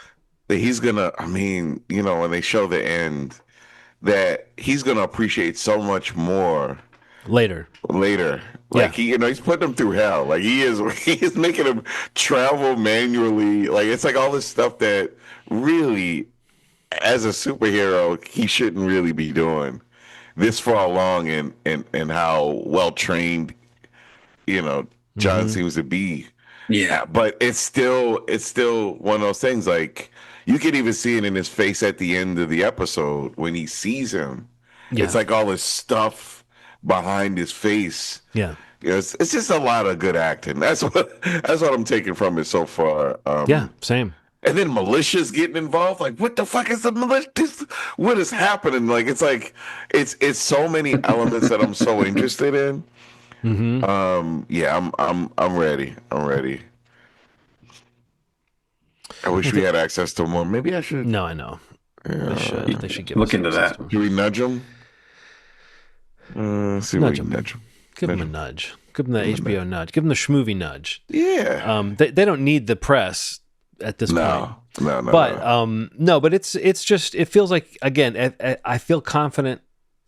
that he's gonna. I mean, when they show the end, that he's gonna appreciate so much more Later. later. Like he's putting him through hell. Like he is making him travel manually. Like it's like all this stuff that really, as a superhero, he shouldn't really be doing this far along, and how well trained John seems to be. Yeah. But it's still one of those things. Like you can even see it in his face at the end of the episode when he sees him. Yeah. It's like all this stuff behind his face. Yeah. It's just a lot of good acting. That's what I'm taking from it so far. Yeah. Same. And then militia's getting involved. Like, what the fuck is the militia? What is happening? It's so many elements that I'm so interested in. Yeah, I'm ready. I'm ready. I wish we had access to more. Maybe I should. No, I know. They should. They should give Look us into access that. to Should we nudge them? See Nudge if we can him. nudge them. Give them a nudge. Give them the HBO nudge. Give them the Schmovie nudge. Yeah. They don't need the press at this point. No. But no, but it's just, it feels like, again, I feel confident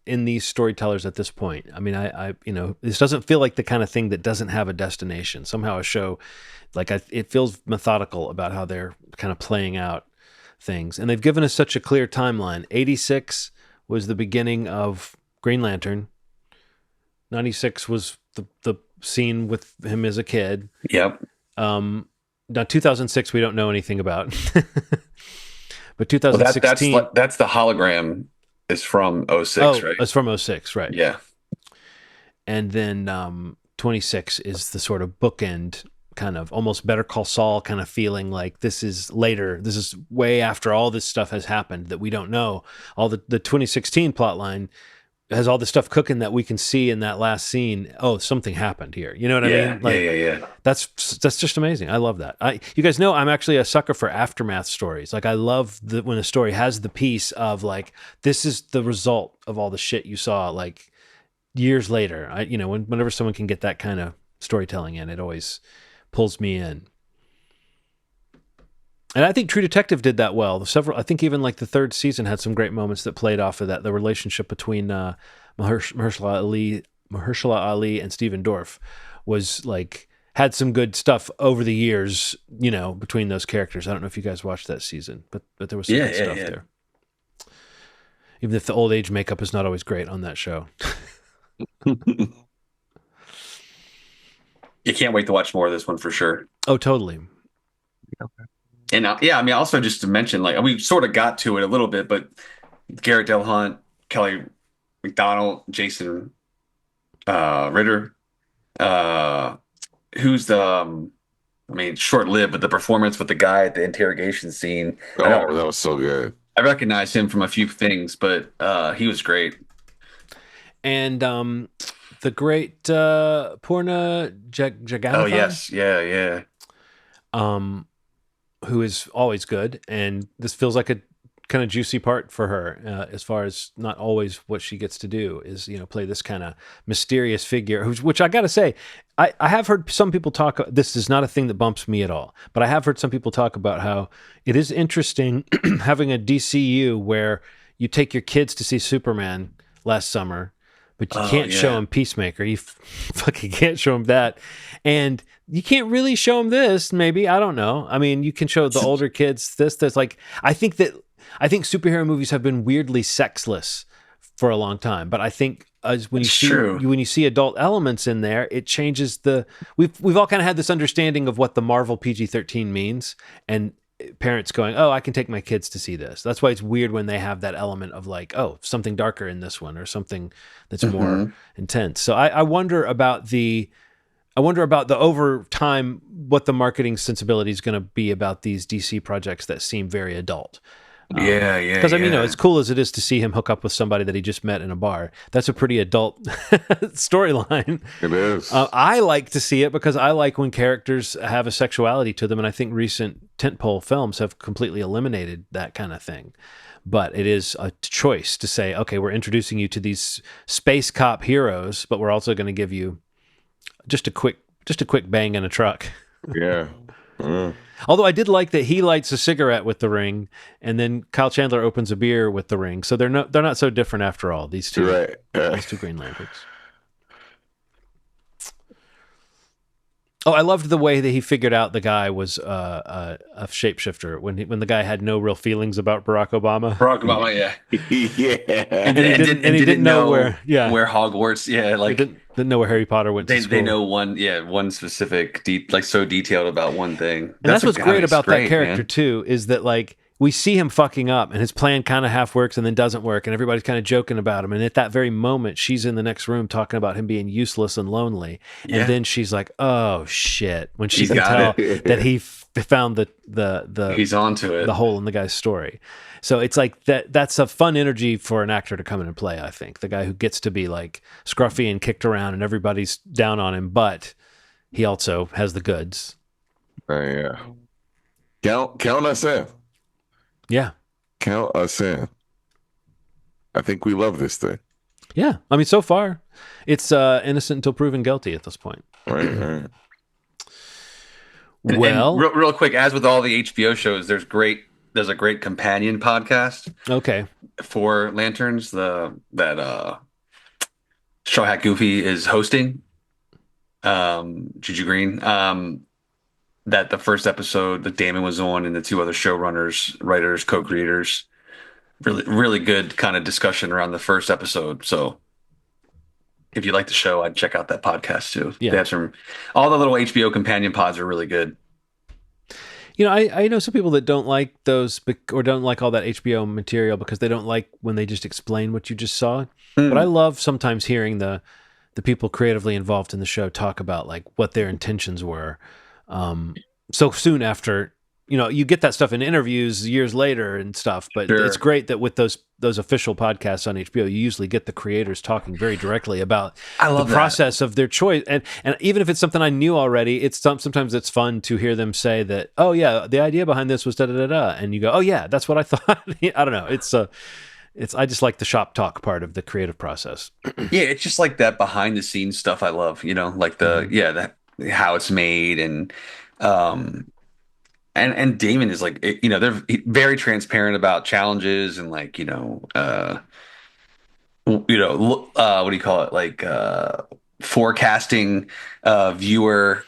in these storytellers at this point. I mean, I this doesn't feel like the kind of thing that doesn't have a destination. Somehow a show, it feels methodical about how they're kind of playing out things. And they've given us such a clear timeline. 86 was the beginning of Green Lantern. 96 was the scene with him as a kid. Yep. Now 2006 we don't know anything about. But 2016 that's the hologram is from 06, right? It's from 06, right? Yeah. And then 26 is the sort of bookend, kind of almost Better Call Saul kind of feeling, like this is later. This is way after all this stuff has happened that we don't know. All the 2016 plot line has all the stuff cooking that we can see in that last scene. Oh, something happened here. You know what I mean? Yeah. That's just amazing. I love that. You guys know I'm actually a sucker for aftermath stories. Like I love when a story has the piece of like, this is the result of all the shit you saw like years later. Whenever someone can get that kind of storytelling in, it always pulls me in. And I think True Detective did that well. I think even like the third season had some great moments that played off of that. The relationship between Mahershala Ali and Stephen Dorff was like, had some good stuff over the years, between those characters. I don't know if you guys watched that season, but there was some good stuff there. Even if the old age makeup is not always great on that show. You can't wait to watch more of this one for sure. Oh, totally. Okay. And also just to mention, like we sort of got to it a little bit, but Garrett Delhunt, Kelly McDonald, Jason Ritter, who's the, short-lived, but the performance with the guy at the interrogation scene. Oh, that was so good. I recognize him from a few things, but he was great. And the great Purna Jagannathan. Oh yes, yeah. Who is always good, and this feels like a kind of juicy part for her, as far as not always what she gets to do is play this kind of mysterious figure, which I gotta say, I have heard some people talk. This is not a thing that bumps me at all, but I have heard some people talk about how it is interesting having a DCU where you take your kids to see Superman last summer, but you can't show them Peacemaker. You fucking can't show them that. And you can't really show them this, maybe. I don't know. I mean, you can show the older kids this. There's like, I think superhero movies have been weirdly sexless for a long time. But I think when you see adult elements in there, it changes we've all kind of had this understanding of what the Marvel PG-13 means. And parents going, oh, I can take my kids to see this. That's why it's weird when they have that element of like, oh, something darker in this one or something that's more intense. So I wonder about the over time, what the marketing sensibility is going to be about these DC projects that seem very adult. Because as cool as it is to see him hook up with somebody that he just met in a bar, that's a pretty adult storyline. It is. I like to see it because I like when characters have a sexuality to them, and I think recent tentpole films have completely eliminated that kind of thing. But it is a choice to say, okay, we're introducing you to these space cop heroes, but we're also going to give you just a quick bang in a truck. Yeah. Although I did like that he lights a cigarette with the ring, and then Kyle Chandler opens a beer with the ring. So they're not so different after all. These two, right? These two Green Lanterns. Oh, I loved the way that he figured out the guy was a shapeshifter when the guy had no real feelings about Barack Obama. Yeah. Yeah. And he didn't know where Hogwarts. Yeah, like that know where Harry Potter went to They school. know one specific like so detailed about one thing. And that's what's I mean, great it's about that great, character man. too, is that like we see him fucking up and his plan kind of half works and then doesn't work and everybody's kind of joking about him. And at that very moment, she's in the next room talking about him being useless and lonely. And Yeah. then she's like, oh shit. When she He's can got tell that he found the He's onto it. the hole in the guy's story. So it's like that's a fun energy for an actor to come in and play, I think. The guy who gets to be like scruffy and kicked around and everybody's down on him, but he also has the goods. Yeah. Count us in. Yeah. Count us in. I think we love this thing. Yeah. I mean, so far, it's innocent until proven guilty at this point. Right. Well, and real quick, as with all the HBO shows, there's a great companion podcast okay. for Lanterns, that Straw Hat Goofy is hosting. Juju Green. That the first episode that Damon was on and the two other showrunners, writers, co-creators, really, really good kind of discussion around the first episode. So if you like the show, I'd check out that podcast too. Yeah. They have all the little HBO companion pods are really good. You know, I know some people that don't like those or don't like all that HBO material because they don't like when they just explain what you just saw. But I love sometimes hearing the people creatively involved in the show talk about like what their intentions were. So soon after, you know, you get that stuff in interviews years later and stuff, but Sure. it's great that with those official podcasts on HBO, you usually get the creators talking very directly about I love the process of their choice. And even if it's something I knew already, sometimes it's fun to hear them say that, oh yeah, the idea behind this was da da da da. And you go, oh yeah, that's what I thought. I don't know. I just like the shop talk part of the creative process. Yeah, it's just like that behind the scenes stuff I love, you know, like that how it's made and Damon is like, you know, they're very transparent about challenges and like, what do you call it? Like forecasting viewer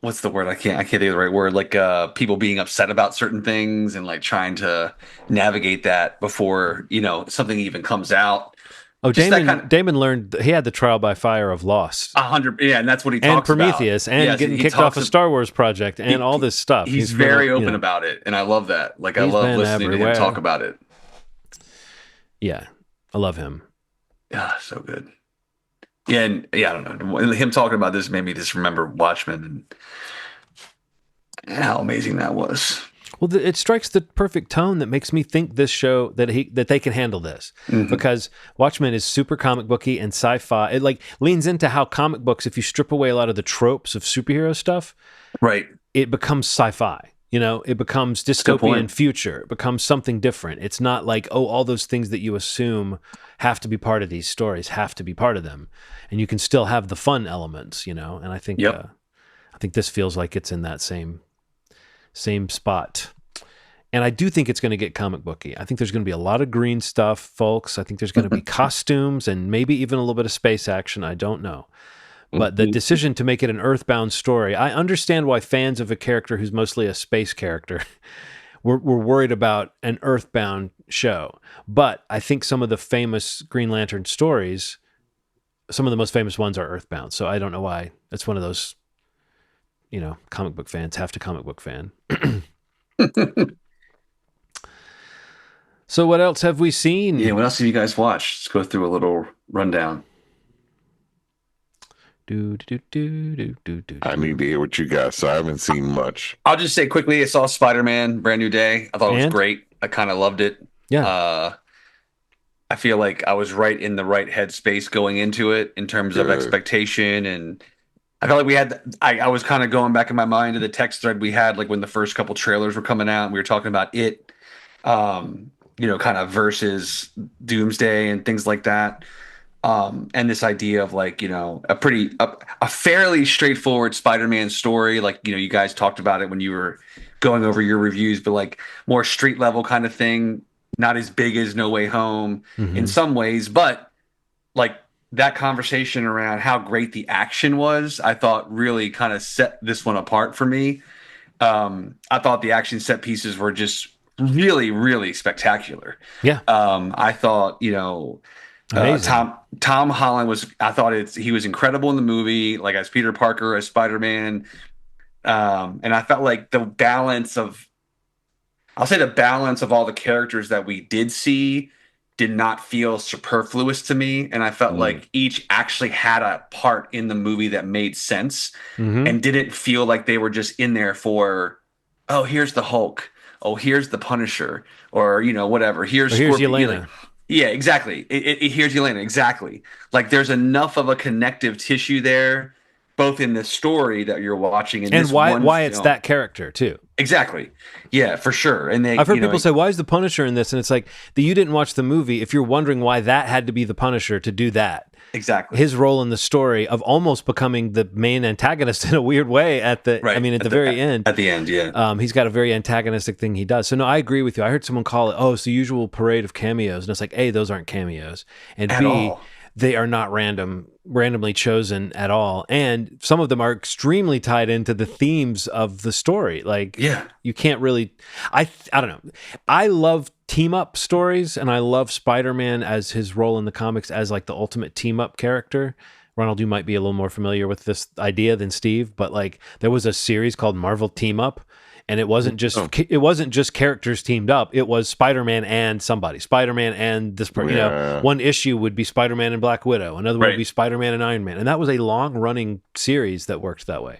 what's the word? I can't think of the right word. Like people being upset about certain things and like trying to navigate that before, something even comes out. Oh, Just that Damon learned he had the trial by fire of Lost 100, yeah, and that's what he and talks about. Prometheus and Yes, getting he kicked talks off a Star Wars project and all this stuff. He's very open about it, and I love that. Like I love listening to him talk about it. Yeah, I love him. Yeah, so good. Yeah, and I don't know. Him talking about this made me just remember Watchmen and how amazing that was. Well, it strikes the perfect tone that makes me think this show that they can handle this because Watchmen is super comic booky and sci-fi. It like leans into how comic books, if you strip away a lot of the tropes of superhero stuff, right, it becomes sci-fi. You know, it becomes dystopian future. It becomes something different. It's not like, oh, all those things that you assume have to be part of these stories have to be part of them, and you can still have the fun elements. And I think I think this feels like it's in that same spot. And I do think it's going to get comic booky. I think there's going to be a lot of green stuff, folks. I think there's going to be costumes and maybe even a little bit of space action. I don't know. But the decision to make it an Earthbound story, I understand why fans of a character who's mostly a space character were worried about an Earthbound show. But I think some of the famous Green Lantern stories, some of the most famous ones are Earthbound. So I don't know why. It's one of those, comic book fans have to comic book fan. So what else have we seen? Yeah, what else have you guys watched? Let's go through a little rundown. I need to hear what you got, so I haven't seen much. I'll just say quickly, I saw Spider-Man Brand New Day. I thought it was great. I kind of loved it. Yeah. I feel like I was right in the right headspace going into it in terms of expectation, and I felt like I was kind of going back in my mind to the text thread we had like when the first couple trailers were coming out and we were talking about it, kind of versus Doomsday and things like that. And this idea of like, a fairly straightforward Spider-Man story. Like, you guys talked about it when you were going over your reviews, but like more street level kind of thing, not as big as No Way Home in some ways, but like that conversation around how great the action was, I thought really kind of set this one apart for me. I thought the action set pieces were just really, really spectacular. Yeah. I thought, I Amazing. Tom Holland was, I thought he was incredible in the movie, like as Peter Parker, as Spider-Man. And I felt like I'll say the balance of all the characters that we did see did not feel superfluous to me. And I felt Mm. like each actually had a part in the movie that made sense Mm-hmm. and didn't feel like they were just in there for, oh, here's the Hulk. Oh, here's the Punisher, or whatever. Here's Or here's Scorpion. Like, Yelena. yeah, exactly. Here's Yelena. Exactly. Like there's enough of a connective tissue there, both in the story that you're watching in And this one why it's film. that character too. Exactly. Yeah, for sure. And they, I've heard people say, "Why is the Punisher in this?" And it's like that you didn't watch the movie. If you're wondering why that had to be the Punisher to do that, exactly. his role in the story of almost becoming the main antagonist in a weird way at the, Right. I mean, at the very end. At the end, yeah. He's got a very antagonistic thing he does. So no, I agree with you. I heard someone call it, "Oh, it's the usual parade of cameos," and it's like, A, those aren't cameos, and At B, all. they are not randomly chosen at all, and some of them are extremely tied into the themes of the story. Like, Yeah. you can't really. I don't know. I love team up stories, and I love Spider-Man as his role in the comics as like the ultimate team up character. Ronald, you might be a little more familiar with this idea than Steve, but like there was a series called Marvel Team Up, and it wasn't just characters teamed up. It was Spider-Man and somebody, Spider-Man and this person. Yeah. One issue would be Spider-Man and Black Widow, another one would Right. be Spider-Man and Iron Man, and that was a long-running series that worked that way.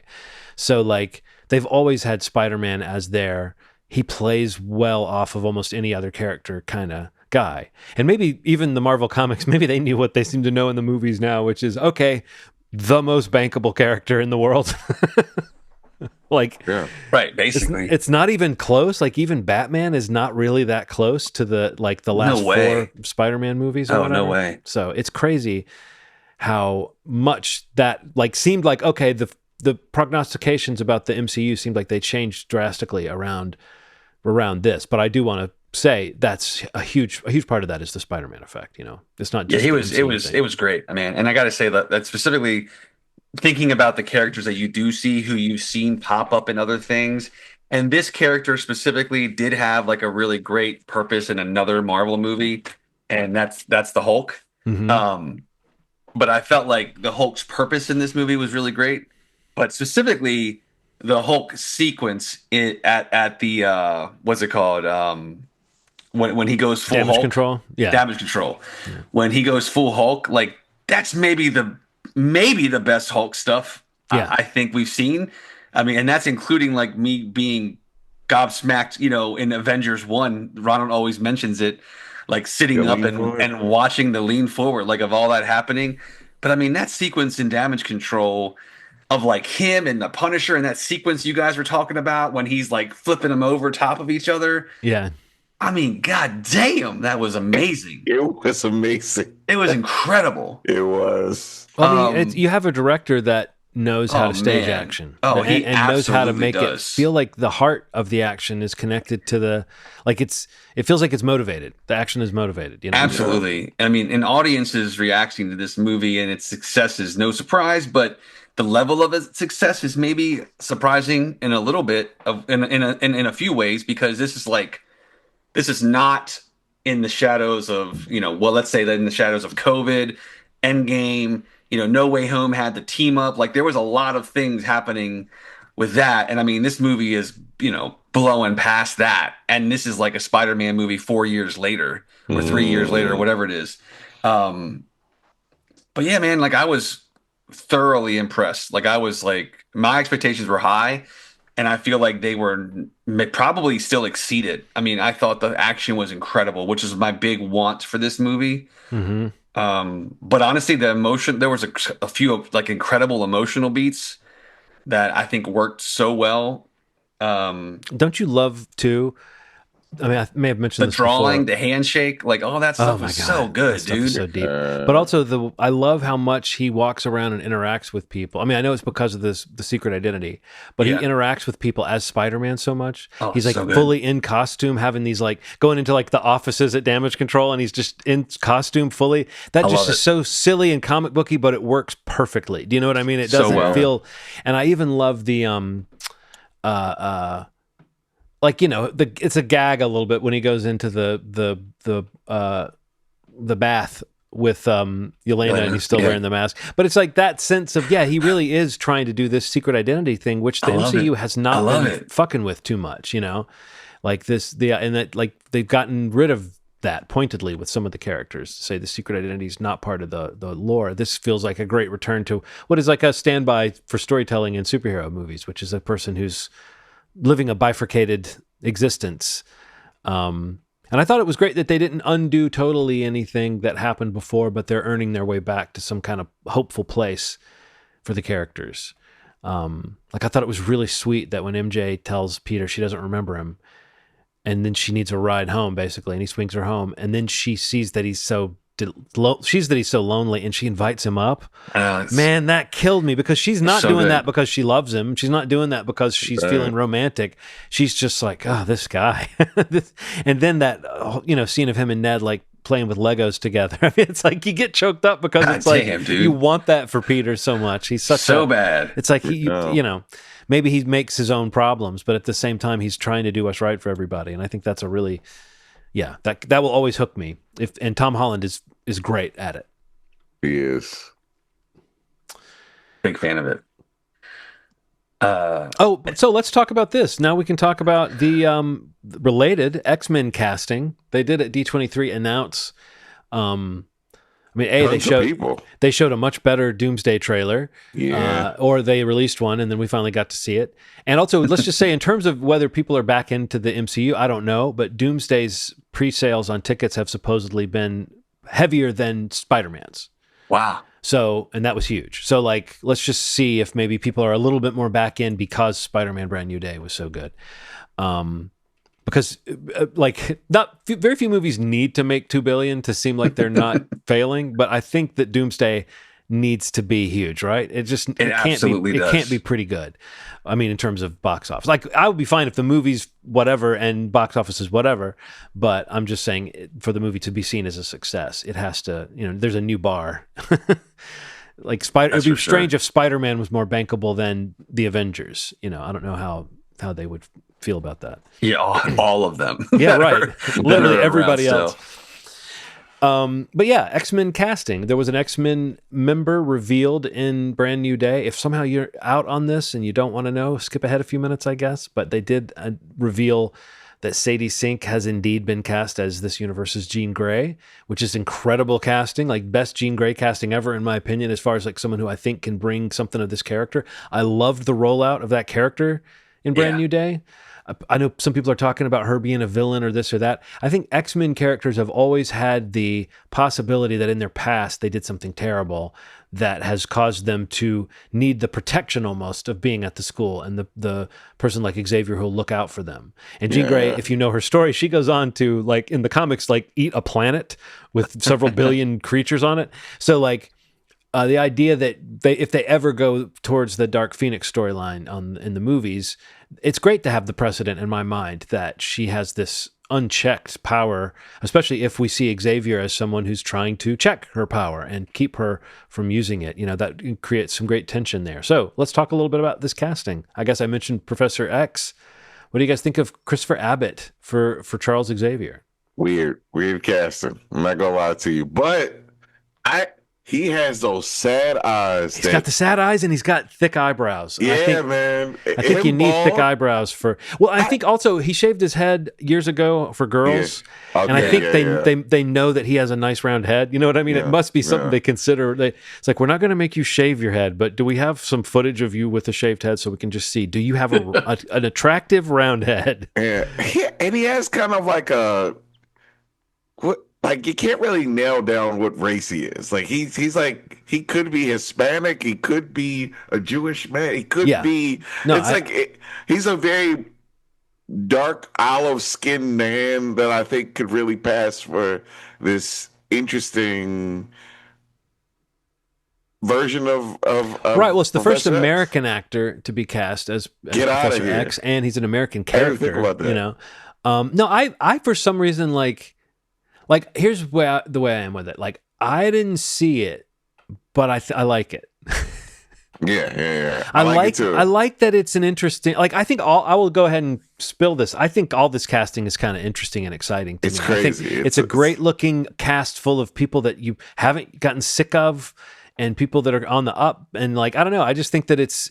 So like they've always had Spider-Man as their, he plays well off of almost any other character kind of guy. And maybe even the Marvel comics, maybe they knew what they seem to know in the movies now, which is, okay, the most bankable character in the world. Like, Yeah. Right. Basically. it's not even close. Like even Batman is not really that close to the last No way. 4 Spider-Man movies. Or Oh, whatever. no way. So it's crazy how much that like seemed like, okay, the prognostications about the MCU seemed like they changed drastically around this. But I do want to say that's a huge part of that is the Spider-Man effect. It's not Yeah, just the MCU thing. it was great. I mean, and I got to say that specifically thinking about the characters that you do see who you've seen pop up in other things. And this character specifically did have like a really great purpose in another Marvel movie, and that's the Hulk. Mhm. But I felt like the Hulk's purpose in this movie was really great. But specifically the Hulk sequence at the what's it called? When he goes full Damage Hulk. control. Yeah. Damage control. When he goes full Hulk, like that's maybe the best Hulk stuff Yeah. I think we've seen. I mean, and that's including like me being gobsmacked, in Avengers 1. Ronald always mentions it, like sitting The up lean forward. and watching the lean forward, like of all that happening. But I mean, that sequence in Damage Control of like him and the Punisher and that sequence you guys were talking about when he's like flipping them over top of each other. Yeah. I mean, god damn, that was amazing. It was amazing. It was incredible. It was. Well, I mean, you have a director that knows how Oh, to stage man. action. Oh, he and knows how to absolutely make it does. feel like the heart of the action is connected to the it feels like it's motivated. The action is motivated. Absolutely. I mean, an audience's reaction to this movie and its success is no surprise, but the level of its success is maybe surprising in a little bit in a few ways, because this is not in the shadows of, let's say that in the shadows of COVID, Endgame, No Way Home had the team up. Like there was a lot of things happening with that. And I mean, this movie is, blowing past that. And this is like a Spider-Man movie 4 years later or 3 years later, or whatever it is. But yeah, man, like I was thoroughly impressed. Like I was like, my expectations were high, and I feel like they were probably still exceeded. I mean, I thought the action was incredible, which is my big want for this movie. Mm-hmm. But honestly, the emotion, there was a few like incredible emotional beats that I think worked so well. Don't you love too? I mean, I may have mentioned The this drawing, before. the handshake, like all that stuff Oh my was God. so good, That stuff dude. is so deep. But also I love how much he walks around and interacts with people. I mean, I know it's because of the secret identity, but Yeah. he interacts with people as Spider-Man so much. Oh, He's like so good. fully in costume, having these like going into like the offices at Damage Control, and he's just in costume fully. That I just love is it. so silly and comic booky, but it works perfectly. Do you know what I mean? It So doesn't well. feel. And I even love the like it's a gag a little bit when he goes into the bath with Yelena, and he's still wearing the mask. But it's like that sense of, he really is trying to do this secret identity thing, which the MCU has not been fucking with too much, like and that, like, they've gotten rid of that pointedly with some of the characters, say the secret identity is not part of the lore. This feels like a great return to what is like a standby for storytelling in superhero movies, which is a person who's living a bifurcated existence. And I thought it was great that they didn't undo totally anything that happened before, but they're earning their way back to some kind of hopeful place for the characters. Like, I thought it was really sweet that when MJ tells Peter she doesn't remember him, and then she needs a ride home, basically, and he swings her home, and then she sees that he's so lonely, and she invites him up. Man, that killed me, because she's not doing that because she loves him. She's not doing that because she's feeling romantic. She's just like, oh, this guy. And then that scene of him and Ned like playing with Legos together. I mean, it's like you get choked up because it's like you want that for Peter so much. He's so bad. It's like maybe he makes his own problems, but at the same time, he's trying to do what's right for everybody. And I think that's a really, that will always hook me. And Tom Holland is great at it. He is. Big fan of it. So let's talk about this. Now we can talk about the related X-Men casting. They did at D23 announce. They showed a much better Doomsday trailer, or they released one, and then we finally got to see it. And also, let's just say, in terms of whether people are back into the MCU, I don't know, but Doomsday's pre-sales on tickets have supposedly been heavier than Spider-Man's. Wow. So, and that was huge. So, like, let's just see if maybe people are a little bit more back in because Spider-Man Brand New Day was so good. Because very few movies need to make $2 billion to seem like they're not failing, but I think that Doomsday needs to be huge, right? It can't be pretty good. I mean, in terms of box office, like, I would be fine if the movie's whatever and box office is whatever, but I'm just saying, for the movie to be seen as a success, it has to, there's a new bar. Like, it'd be strange if Spider-Man was more bankable than the Avengers. I don't know how they would feel about that. Yeah, all of them. Yeah, right. Literally everybody else. But yeah, X-Men casting. There was an X-Men member revealed in Brand New Day. If somehow you're out on this and you don't want to know, skip ahead a few minutes, I guess. But they did reveal that Sadie Sink has indeed been cast as this universe's Jean Grey, which is incredible casting, like best Jean Grey casting ever, in my opinion, as far as like someone who I think can bring something of this character. I loved the rollout of that character in Brand New Day. I know some people are talking about her being a villain or this or that. I think X-Men characters have always had the possibility that in their past they did something terrible that has caused them to need the protection almost of being at the school and the person like Xavier who'll look out for them. And Jean Grey, if you know her story, she goes on to, like, in the comics, like, eat a planet with several billion creatures on it. So, like, the idea that if they ever go towards the Dark Phoenix storyline in the movies, it's great to have the precedent in my mind that she has this unchecked power, especially if we see Xavier as someone who's trying to check her power and keep her from using it. That creates some great tension there. So let's talk a little bit about this casting. I guess I mentioned Professor X. What do you guys think of Christopher Abbott for Charles Xavier? Weird casting. I'm not gonna lie to you, but he has those sad eyes. He's got the sad eyes and he's got thick eyebrows. Yeah, man. I think you need thick eyebrows for. Well, I think also he shaved his head years ago for girls, and I think they know that he has a nice round head. You know what I mean? It must be something they consider. It's like, we're not going to make you shave your head, but do we have some footage of you with a shaved head so we can just see? Do you have an attractive round head? Yeah, and he has kind of like like, you can't really nail down what race he is. Like, he's like, he could be Hispanic, he could be a Jewish man, he could be. No, he's a very dark olive skinned man that I think could really pass for this interesting version of right. Well, it's the first American actor to be cast as Professor X, and he's an American character. I didn't think about that. No, I for some reason like, here's the way I am with it. Like, I didn't see it, but I like it. Yeah. I like it like too. I like that it's an interesting. Like I think I will go ahead and spill this. I think all this casting is kind of interesting and exciting to It's me. I think crazy. it's a great looking cast full of people that you haven't gotten sick of, and people that are on the up. And like I don't know, I just think that it's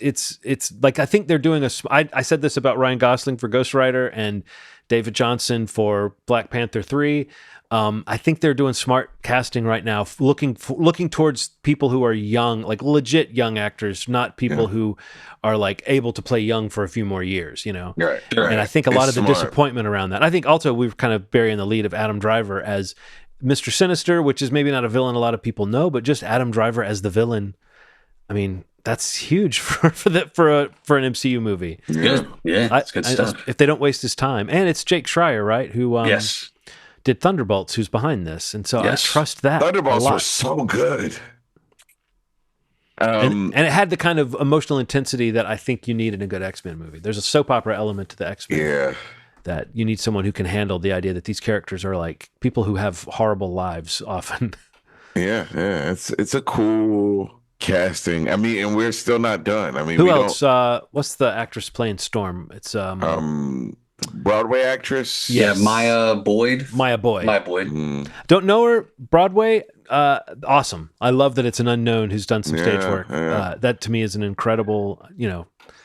like I think they're doing a. I said this about Ryan Gosling for Ghost Rider and David Johnson for Black Panther 3. I think they're doing smart casting right now, looking towards people who are young, like legit young actors, not people who are like able to play young for a few more years, you know? Right. And I think a lot of the smart. disappointment around that. I think also we're kind of burying the lead of Adam Driver as Mr. Sinister, which is maybe not a villain a lot of people know, but just Adam Driver as the villain. I mean, that's huge for an MCU movie. It's good. Yeah, it's good stuff. If they don't waste his time, and it's Jake Schreier, right? Who yes. did Thunderbolts, who's behind this, and so I trust that. Thunderbolts were so good. And it had the kind of emotional intensity that I think you need in a good X-Men movie. There's a soap opera element to the X-Men. Yeah. That you need someone who can handle the idea that these characters are like people who have horrible lives often. Yeah. It's a cool casting. I mean, and we're still not done. I mean, who else? What's the actress playing Storm? It's Broadway actress. Yeah, Maya Boyd. Maya Boyd. Mm. Don't know her. Broadway. Awesome. I love that it's an unknown who's done some stage work. Yeah. That to me is an incredible.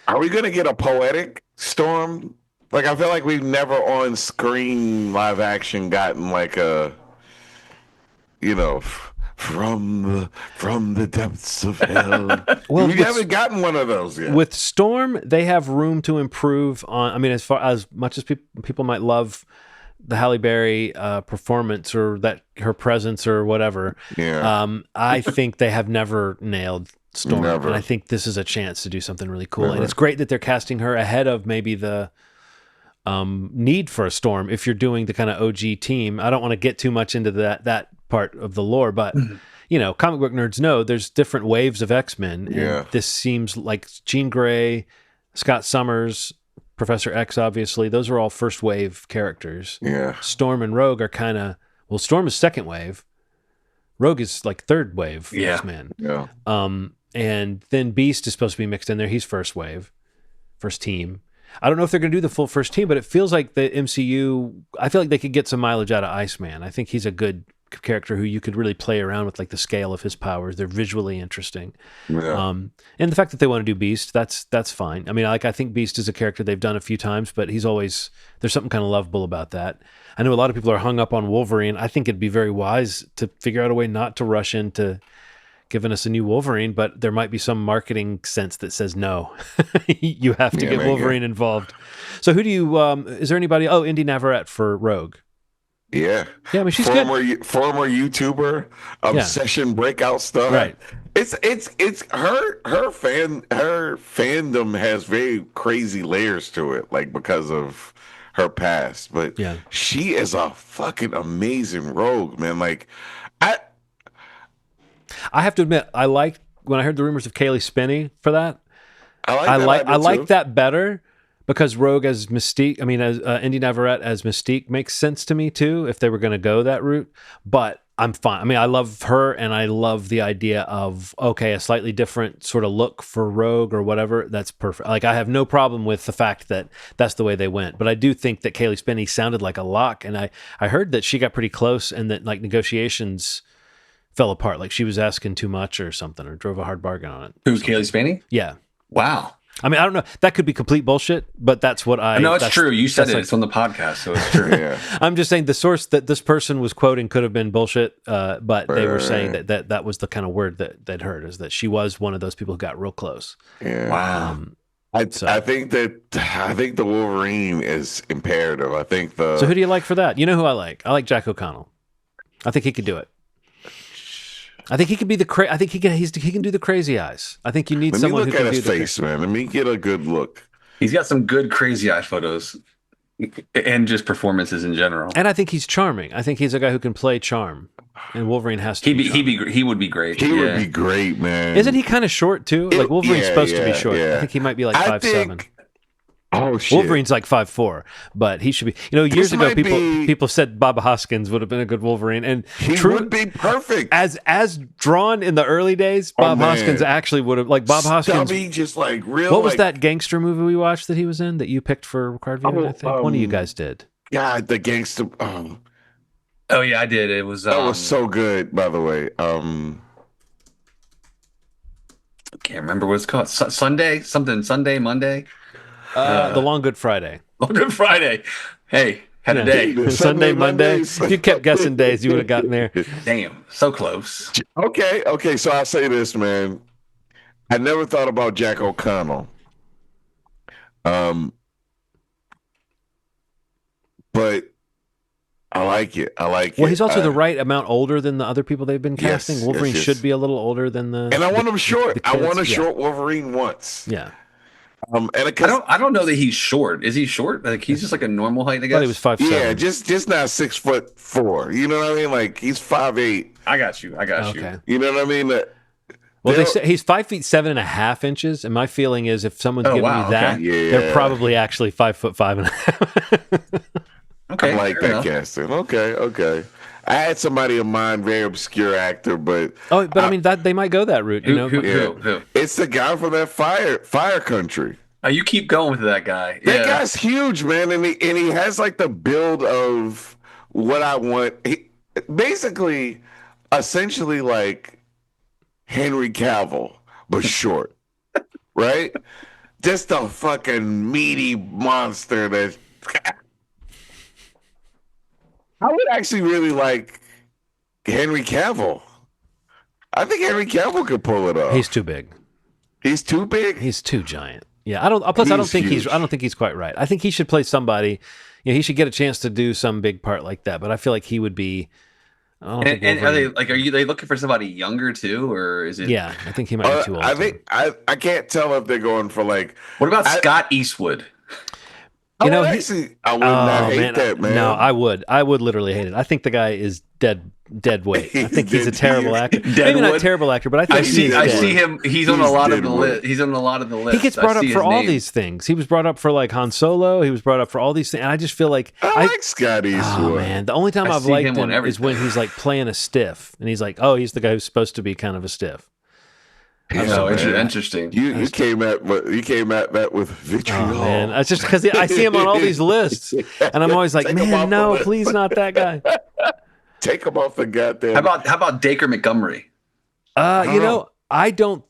Are we gonna get a poetic Storm? Like I feel like we've never on screen live action gotten like a, from the depths of hell. Well, we haven't gotten one of those yet. With Storm, they have room to improve on. I mean, as much as people might love the Halle Berry performance or that her presence or whatever, I think they have never nailed Storm, and I think this is a chance to do something really cool. And it's great that they're casting her ahead of maybe the need for a Storm if you're doing the kind of OG team. I don't want to get too much into that part of the lore, but comic book nerds know there's different waves of X-Men, and this seems like Jean Grey, Scott Summers, Professor X, obviously those are all first wave characters. Storm and Rogue are kind of, well, Storm is second wave, Rogue is like third wave X-Men. And then Beast is supposed to be mixed in there. He's first wave, first team. I don't know if they're going to do the full first team, but it feels like the MCU, I feel like they could get some mileage out of Iceman. I think he's a good character who you could really play around with, like the scale of his powers. They're visually interesting. And the fact that they want to do Beast, that's fine. I mean, I think Beast is a character they've done a few times, but he's always, there's something kind of lovable about that. I know a lot of people are hung up on Wolverine. I think it'd be very wise to figure out a way not to rush into giving us a new Wolverine, but there might be some marketing sense that says no, you have to get Wolverine involved. So who do you, is there anybody? Oh, Indy Navarrete for Rogue. Yeah. I mean, she's former YouTuber, obsession breakout stuff. Right. It's her fandom has very crazy layers to it, like because of her past. But she is a fucking amazing Rogue, man. Like I have to admit, I liked when I heard the rumors of Kaylee Spinney for that. I like that better because Rogue as Mystique, I mean, as Indy Navarrete as Mystique makes sense to me too, if they were going to go that route. But I'm fine. I mean, I love her and I love the idea of, okay, a slightly different sort of look for Rogue or whatever. That's perfect. Like, I have no problem with the fact that that's the way they went. But I do think that Kaylee Spinney sounded like a lock. And I heard that she got pretty close and that like negotiations fell apart. Like she was asking too much or something or drove a hard bargain on it. Who's Kaylee Spinney? Yeah. Wow. I mean, I don't know. That could be complete bullshit, but that's what I... No, it's true. You said it. It's on the podcast, so it's true. I'm just saying the source that this person was quoting could have been bullshit, but they were saying that was the kind of word that they'd heard, is that she was one of those people who got real close. Yeah. Wow. I think the Wolverine is imperative. I think So who do you like for that? You know who I like? I like Jack O'Connell. I think he could do it. I think he could be I think he can do the crazy eyes. I think you need someone who can do Let me look at his face, man. Let me get a good look. He's got some good crazy eye photos and just performances in general. And I think he's charming. I think he's a guy who can play charm. And Wolverine has to be he would be great. He would be great, man. Isn't he kind of short too? Like Wolverine's supposed to be short. Yeah. I think he might be like 5'7". Oh shit! Wolverine's like 5'4", but he should be. Years ago, might be- people said Bob Hoskins would have been a good Wolverine, and He would be perfect. as drawn in the early days. Bob man. Hoskins actually would have Bob Hoskins. Stubby, just like real. What was like, that gangster movie we watched that he was in that you picked for required viewing? I think one of you guys did. God, the gangster. Oh yeah, I did. It was That was so good, by the way. Can't remember what it's called. Sunday, something Sunday, Monday. The Long Good Friday. Long Good Friday. Hey, had a day. Sunday, Monday. Mondays. If you kept guessing days, you would have gotten there. Damn, so close. Okay. So I'll say this, man. I never thought about Jack O'Connell. But I like it. Well, he's also the right amount older than the other people they've been casting. Yes, Wolverine yes. should be a little older than the. And I want him short. the I kids. want a Yeah. short Wolverine once. Yeah. And I don't know that he's short. Is he short? Like he's just like a normal height, I I guess. thought he was 5'7". yeah, just not 6'4". You know what I mean? Like he's 5'8". I got you. Okay. You know what I mean? Well, they say he's 5'7.5" and my feeling is if someone's Oh, giving wow, me that, okay. Yeah. they're probably actually 5'5.5". Okay. I like fair that enough. casting. Okay. I had somebody in mind, very obscure actor, but Oh, but I mean that they might go that route. You know, Who? it's the guy from that Fire Country. Oh, you keep going with that guy. That Yeah. guy's huge, man, and he has like the build of what I want. He basically, essentially, like Henry Cavill, but short, right? Just a fucking meaty monster that. I would actually really like Henry Cavill. I think Henry Cavill could pull it off. he's too big. He's too big. He's too giant. Yeah, I don't. Plus, I don't He's think huge. I don't think he's quite right. I think he should play somebody. He should get a chance to do some big part like that. But I feel like he would be. I don't think And are they Wolverine- they looking for somebody younger too, or is it? Yeah, I think he might be too old. I think I can't tell if they're going for like. What about I- Scott Eastwood? I You know, would he- actually, I would not hate that, man. No, I would literally hate it. I think the guy is dead weight. I think he's a terrible actor. Maybe not Deadwood? terrible actor, but I think he's I dead. see him. He's on a He's lot of the Deadwood. list. He's on a lot of the list. He gets I brought up see for his all name. these things. He was brought up for like Han Solo. He was brought up for all these things. And I just feel like I like Scott Eastwood. oh man, the only time I I've see liked him on him is when everything. he's like playing a stiff, and he's like, oh, he's the guy who's supposed to be kind of a stiff. Oh, man. interesting. You came at that with vitriol. Oh man, that's just because I see him on all these lists, and I'm always like, Take him man, off no, the list. please not that guy. Take him off the goddamn. How about Dacre Montgomery? You know, I don't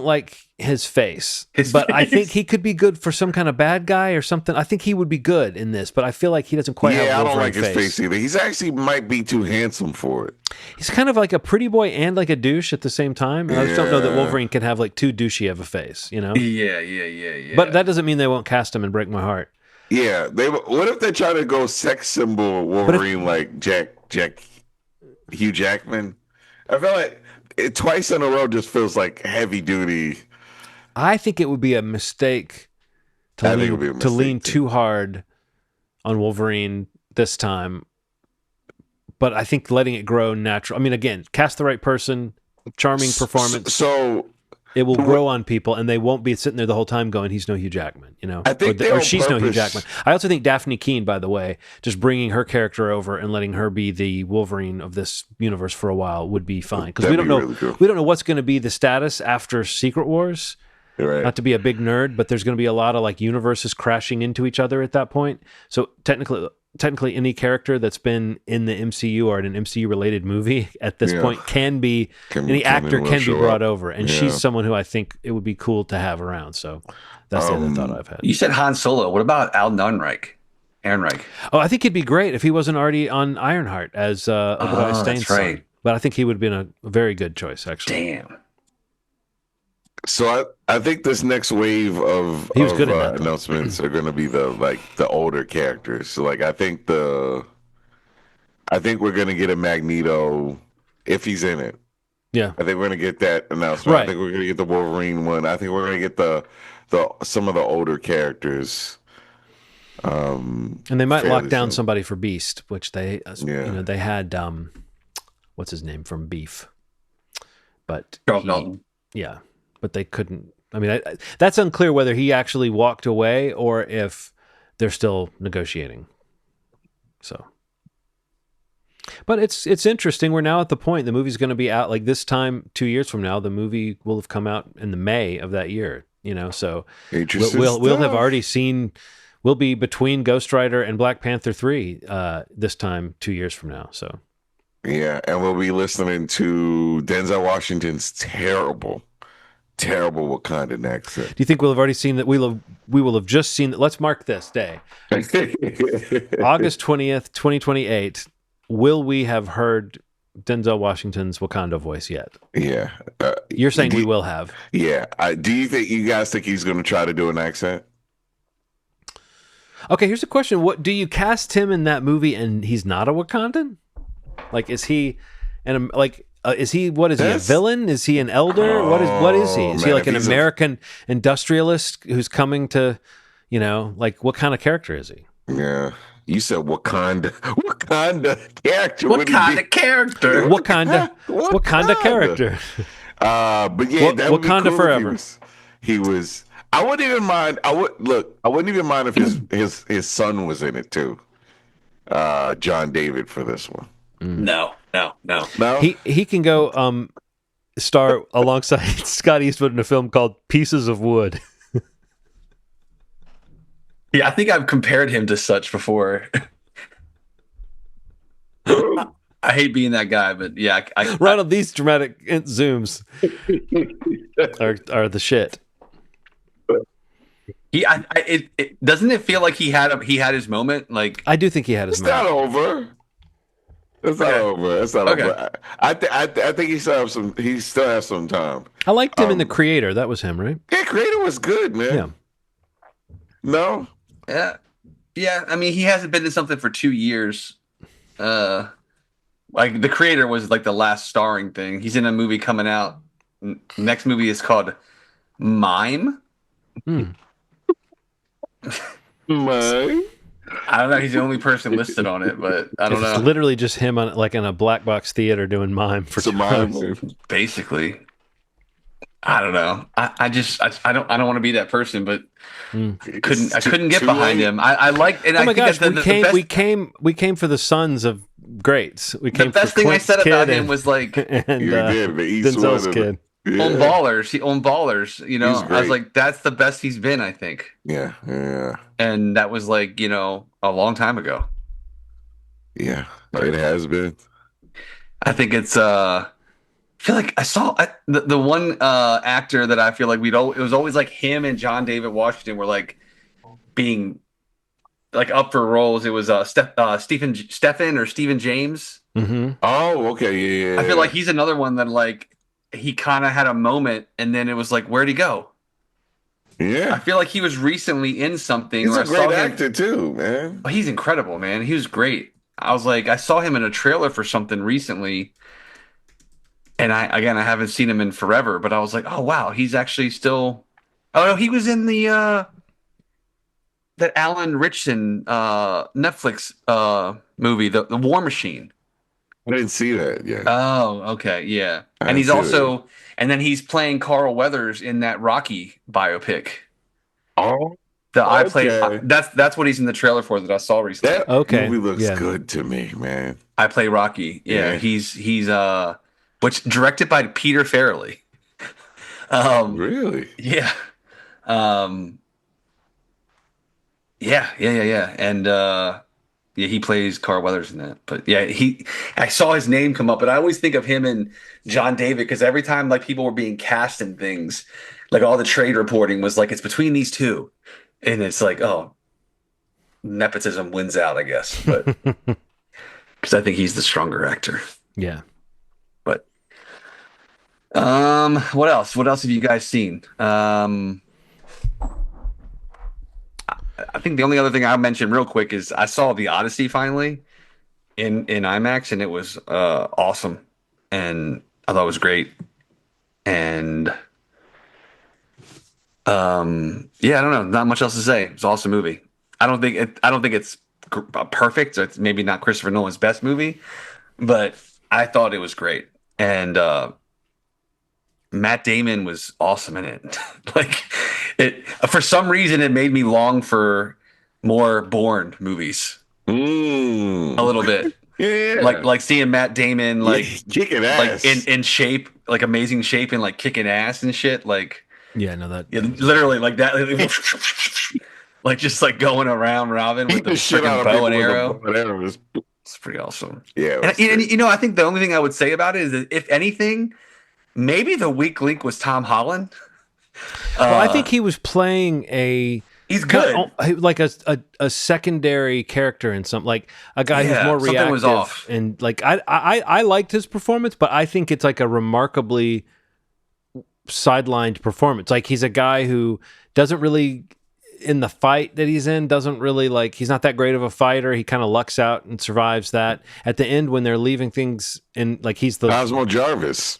like his face, His but I face? think he could be good for some kind of bad guy or something. I think he would be good in this, but I feel like he doesn't quite have Yeah, I don't Wolverine like his face either. He's actually might be too handsome for it. He's kind of like a pretty boy and like a douche at the same time. And I just don't know that Yeah. Wolverine can have like too douchey of a face, you know? Yeah. But that doesn't mean they won't cast him and break my heart. Yeah, what if they try to go sex symbol Wolverine like Hugh Jackman? I feel like twice in a row just feels like heavy duty. I think it would be a mistake to, I think lean, it would be a to mistake, lean too. too hard on Wolverine this time. But I think letting it grow natural. I mean, again, cast the right person, charming performance. So It will grow on people, and they won't be sitting there the whole time going, "He's no Hugh Jackman," you know, I think they or on she's no Hugh purpose- Jackman. I also think Daphne Keane, by the way, just bringing her character over and letting her be the Wolverine of this universe for a while would be fine because we That'd don't be know really cool. we don't know what's going to be the status after Secret Wars. right. Not to be a big nerd, but there's going to be a lot of like universes crashing into each other at that point. So technically any character that's been in the MCU or in an MCU related movie at this Yeah. point can be Can- any can actor and will can be show brought up. over, and Yeah. she's someone who I think it would be cool to have around. So that's the other thought I've had. You said Han Solo. What about Al Ehrenreich? Oh, I think he'd be great if he wasn't already on Ironheart as Obadiah Oh, Stane's that's son. right. But I think he would have been a very good choice, actually. Damn. So I think this next wave of, He was good at that, though. announcements are going to be the older characters. So like I think we're going to get a Magneto if he's in it. Yeah. I think we're going to get that announcement. Right. I think we're going to get the Wolverine one. I think we're going to get the some of the older characters. And they might Fairly lock down soon. somebody for Beast, which they, Yeah. they had, what's his name from Beef, but Charles Melton. yeah, but they couldn't. I mean, that's unclear whether he actually walked away or if they're still negotiating. So, but it's interesting. We're now at the point the movie's going to be out like this time 2 years from now. The movie will have come out in the May of that year. So we'll have already seen. We'll be between Ghost Rider and Black Panther 3 this time 2 years from now. So yeah, and we'll be listening to Denzel Washington's terrible Wakandan accent. do you think we'll have already seen that? We will have just seen that. Let's mark this day, August 20th, 2028. Will we have heard Denzel Washington's Wakanda voice yet? Yeah. You're saying we will have. Yeah. Do you guys think he's going to try to do an accent? Okay, here's a question. What do you cast him in that movie and he's not a Wakandan? Like, is he is he a villain? Is he an elder? What is he? Is he like an American industrialist who's coming to, like what kind of character is he? Yeah. You said Wakanda character. Wakanda character. Wakanda character. But yeah, that would be Wakanda cool forever. He was. I wouldn't even mind. I wouldn't even mind if his son was in it too. John David for this one. No. He can go star alongside Scott Eastwood in a film called Pieces of Wood. Yeah, I think I've compared him to such before. I hate being that guy, but yeah, Ronald, these dramatic zooms are the shit. Doesn't it feel like he had his moment? Like I do think he had his moment. Not over. It's not over. It's not over. I think he still has some time. I liked him in The Creator. That was him, right? Yeah, Creator was good, man. Yeah. No. Yeah. I mean, he hasn't been in something for 2 years. Like The Creator was like the last starring thing. He's in a movie coming out. Next movie is called Mime. Mime. I don't know. He's the only person listed on it, but I don't know. It's literally just him on like in a black box theater doing mime for 2 hours. Basically. I don't know. I don't want to be that person, but I couldn't get behind him. I like, and oh my I think gosh, we came for the sons of greats. We came the best for thing Clint's I said about kid him was like and Denzel's kid. Yeah. on Ballers. He on Ballers. I was like, that's the best he's been, I think. Yeah. And that was like, a long time ago. Yeah, it has been. I think it's I feel like I saw the one actor that I feel like it was always like him and John David Washington were like being like up for roles. It was Stephen James. Mm-hmm. Oh, okay, yeah. I feel like he's another one that like he kind of had a moment and then it was like, where'd he go? Yeah, I feel like he was recently in something. He's a great actor too, man. Oh, he's incredible, man. He was great. I was like, I saw him in a trailer for something recently. And I haven't seen him in forever, but I was like, oh wow, he's actually still. Oh no, he was in the that Alan Ritchson Netflix movie, the War Machine. I didn't see that yet. Oh, okay, yeah. And he's also, and then he's playing Carl Weathers in that Rocky biopic. Oh, I played. That's what he's in the trailer for that I saw recently. That movie looks good to me, man. I play Rocky. Yeah. He's which directed by Peter Farrelly. Really? Yeah. Yeah. And he plays Carl Weathers in that. But yeah, I saw his name come up, but I always think of him and John David because every time like people were being cast in things, like all the trade reporting was like it's between these two. And it's like, oh, nepotism wins out, I guess. But because I think he's the stronger actor. Yeah. But what else? What else have you guys seen? I think the only other thing I'll mention real quick is I saw the Odyssey finally in IMAX, and it was awesome, and I thought it was great. And yeah, I don't know, not much else to say. It's an awesome movie. I don't think it's perfect. It's maybe not Christopher Nolan's best movie, but I thought it was great. And Matt Damon was awesome in it. Like it for some reason it made me long for more Bourne movies a Mm. little bit. Yeah. Like seeing Matt Damon Yeah. Kicking like ass. in shape, like amazing shape and like kicking ass and shit. Like Yeah, no, that yeah, literally like that like just like going around Robin with Beat the the shit out freaking of bow people and with a bow arrow. and arrows. It's pretty awesome. Yeah, it And, was great. you know, I think the only thing I would say about it is that if anything, maybe the weak link was Tom Holland. well, I think Uh, he was playing a he's kind good. of like a secondary character in some like a guy who's Yeah, more something was reactive off. and like I liked his performance, but I think it's like a remarkably sidelined performance. Like he's a guy who doesn't really in the fight that he's in doesn't really like he's not that great of a fighter. He kind of lucks out and survives that. At the end when they're leaving things in like he's Cosmo Jarvis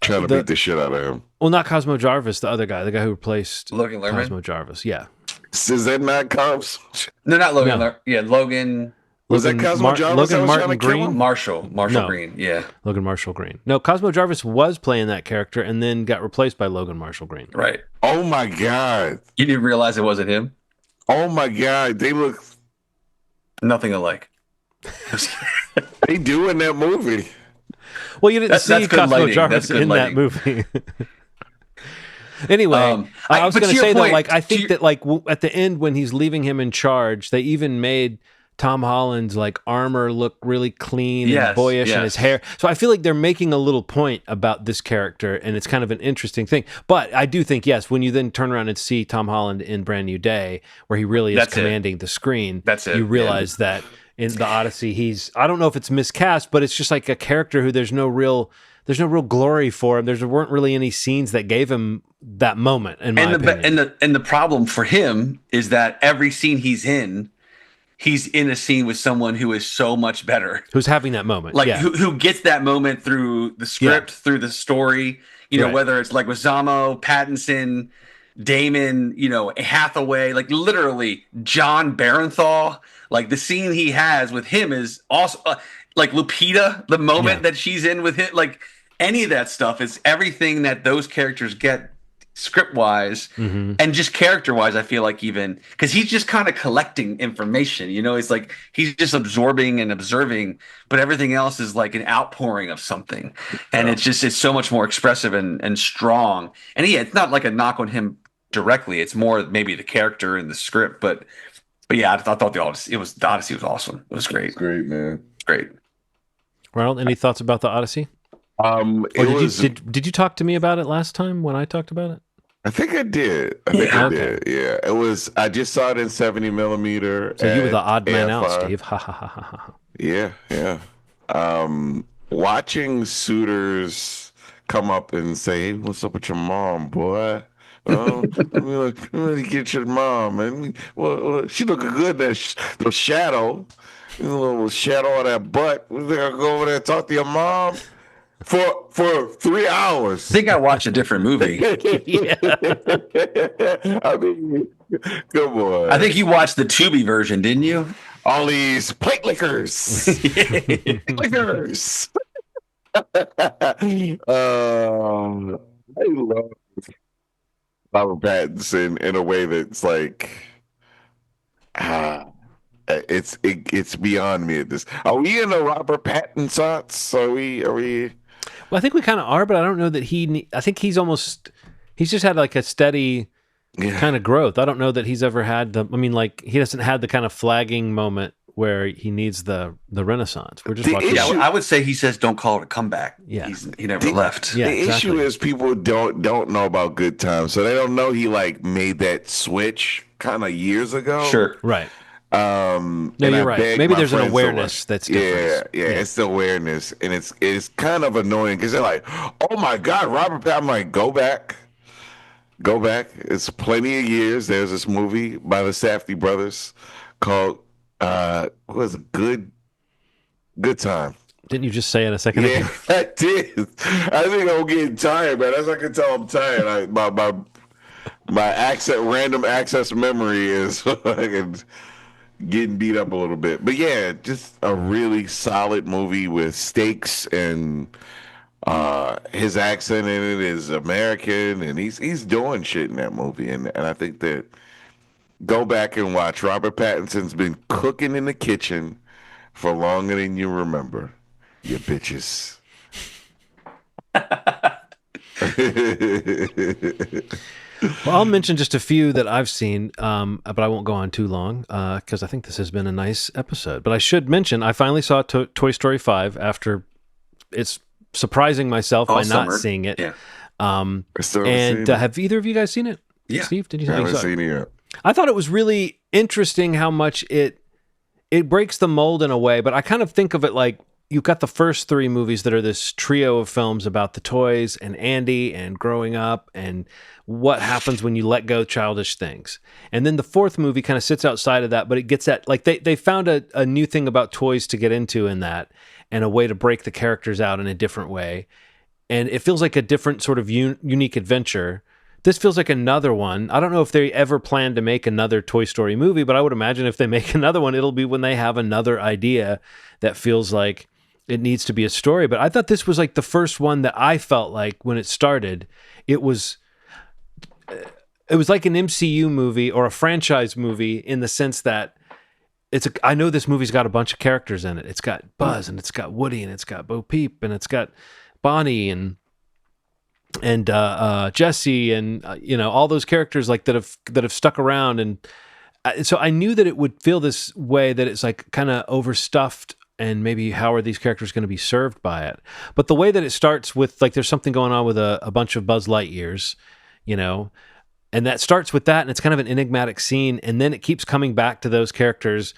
trying to beat the the shit out of him. well not Cosmo Jarvis, the other guy, the guy who replaced Logan Lerman? Cosmo Jarvis. Yeah. Is that not Cops? No, not Logan. No. Yeah, Logan Was that Cosmo Jarvis that Logan was trying Martin to kill him? Green? Marshall No. Green. Yeah, Logan Marshall Green. No, Cosmo Jarvis was playing that character and then got replaced by Logan Marshall Green. right. Oh my God. You didn't realize it wasn't him. Oh my God. They look, Nothing alike. they do in that movie. Well, you didn't That's see good Cosmo lighting. Jarvis That's good in that lighting. movie. Anyway, I was but going to to your say though, point, like I to think your- that like at the end when he's leaving him in charge, they even made Tom Holland's like armor look really clean and Yes, boyish and yes. his hair. So I feel like they're making a little point about this character and it's kind of an interesting thing. But I do think yes, when you then turn around and see Tom Holland in Brand New Day where he really is That's it. commanding the screen, That's it, you yeah. realize that in the Odyssey he's I don't know if it's miscast, but it's just like a character who there's no real glory for him. There weren't really any scenes that gave him that moment, in my opinion. And the problem for him is that every scene he's in a scene with someone who is so much better. Who's having that moment? Like yeah. who gets that moment through the script, through the story, you know, Right. whether it's like with Zamo, Pattinson, Damon, you know, Hathaway, like literally John Barenthal, like the scene he has with him is also like Lupita, the moment Yeah. that she's in with him, like any of that stuff is everything that those characters get script wise and just character wise. I feel like even because he's just kind of collecting information, you know, it's like he's just absorbing and observing, but everything else is like an outpouring of something, and it's so much more expressive and strong. And yeah, it's not like a knock on him directly, it's more maybe the character and the script, but yeah, I thought the Odyssey was awesome. It was great. Great, man. Great. Ronald, any thoughts about the Odyssey? It Or was. did you talk to me about it last time when I talked about it? I think I did. I think I Okay. did. Yeah, it was. I just saw it in 70 millimeter. So you were the at odd man out, AFI. Steve. Ha ha ha ha ha. Yeah, yeah. Watching suitors come up and say, "Hey, what's up with your mom, boy?" Oh, let me get your mom. And well, she looking good. The shadow, a little shadow of that butt. We're gonna go over there and talk to your mom for 3 hours. I think I watched a different movie. I mean, come on. I think you watched the Tubi version, didn't you? All these plate lickers. Lickers. I love Robert Pattinson in a way that's like, it's beyond me at this. Are we in a Robert Pattinson? Are we? Well, I think we kind of are, but I don't know that I think he's just had like a steady Yeah. kind of growth. I don't know that he's ever had he hasn't had the kind of flagging moment where he needs the renaissance. We're just The watching. Yeah, issue- I would say he says don't call it a comeback. Yeah. He never left. Yeah, The exactly. issue is people don't know about Good Times, so they don't know he like made that switch kind of years ago. Sure. Right. No, No, and I you're right. beg Maybe my there's an friends to awareness watch. that's Yeah, different. yeah, it's the awareness, and it's kind of annoying because they're like, "Oh my God, Robert Pattinson!" I'm like, go back. It's plenty of years. There's this movie by the Safdie brothers called what was it? Good Time. Didn't you just say it a second Yeah, ago? I did. I think I'm getting tired, man. As I can tell, I'm tired. My random access memory is fucking getting beat up a little bit. But yeah, just a really solid movie with stakes and His accent in it is American, and he's doing shit in that movie. And I think that go back and watch. Robert Pattinson's been cooking in the kitchen for longer than you remember. You bitches. Well, I'll mention just a few that I've seen, but I won't go on too long because I think this has been a nice episode. But I should mention I finally saw Toy Story 5 after it's surprising myself All by summer. not seeing it. Yeah. And have either of you guys seen it? Yeah. Steve, did you I see haven't it? seen it yet. I thought it was really interesting how much it breaks the mold in a way, but I kind of think of it like you've got the first three movies that are this trio of films about the toys and Andy and growing up and what happens when you let go childish things. And then the fourth movie kind of sits outside of that, but it gets at, like, they found a new thing about toys to get into in that and a way to break the characters out in a different way. And it feels like a different sort of unique adventure. This feels like another one. I don't know if they ever plan to make another Toy Story movie, but I would imagine if they make another one, it'll be when they have another idea that feels like it needs to be a story. But I thought this was like the first one that I felt like when it started, it was like an MCU movie or a franchise movie in the sense that I know this movie's got a bunch of characters in it. It's got Buzz and it's got Woody and it's got Bo Peep and it's got Bonnie and Jesse and all those characters like that have stuck around, and so I knew that it would feel this way, that it's like kind of overstuffed, and maybe how are these characters going to be served by it. But the way that it starts with, like, there's something going on with a bunch of Buzz Lightyears, and that starts with that, and it's kind of an enigmatic scene, and then it keeps coming back to those characters.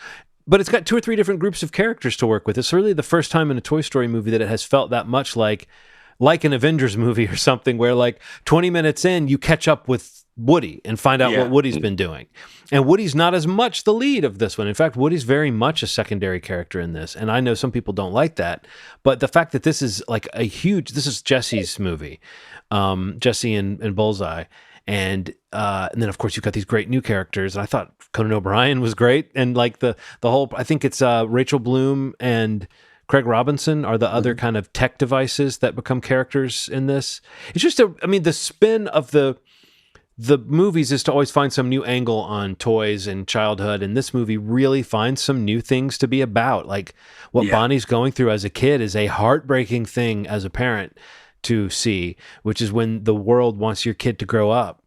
But it's got two or three different groups of characters to work with. It's really the first time in a Toy Story movie that it has felt that much like an Avengers movie or something, where like 20 minutes in, you catch up with Woody and find out what Woody's been doing. And Woody's not as much the lead of this one. In fact, Woody's very much a secondary character in this. And I know some people don't like that, but the fact that this is like this is Jesse's movie, Jesse and Bullseye. And then of course you've got these great new characters. And I thought Conan O'Brien was great. And like the whole, I think it's Rachel Bloom and Craig Robinson are the other kind of tech devices that become characters in this. It's just the spin of the movies is to always find some new angle on toys and childhood. And this movie really finds some new things to be about. Like what Bonnie's going through as a kid is a heartbreaking thing as a parent to see, which is when the world wants your kid to grow up.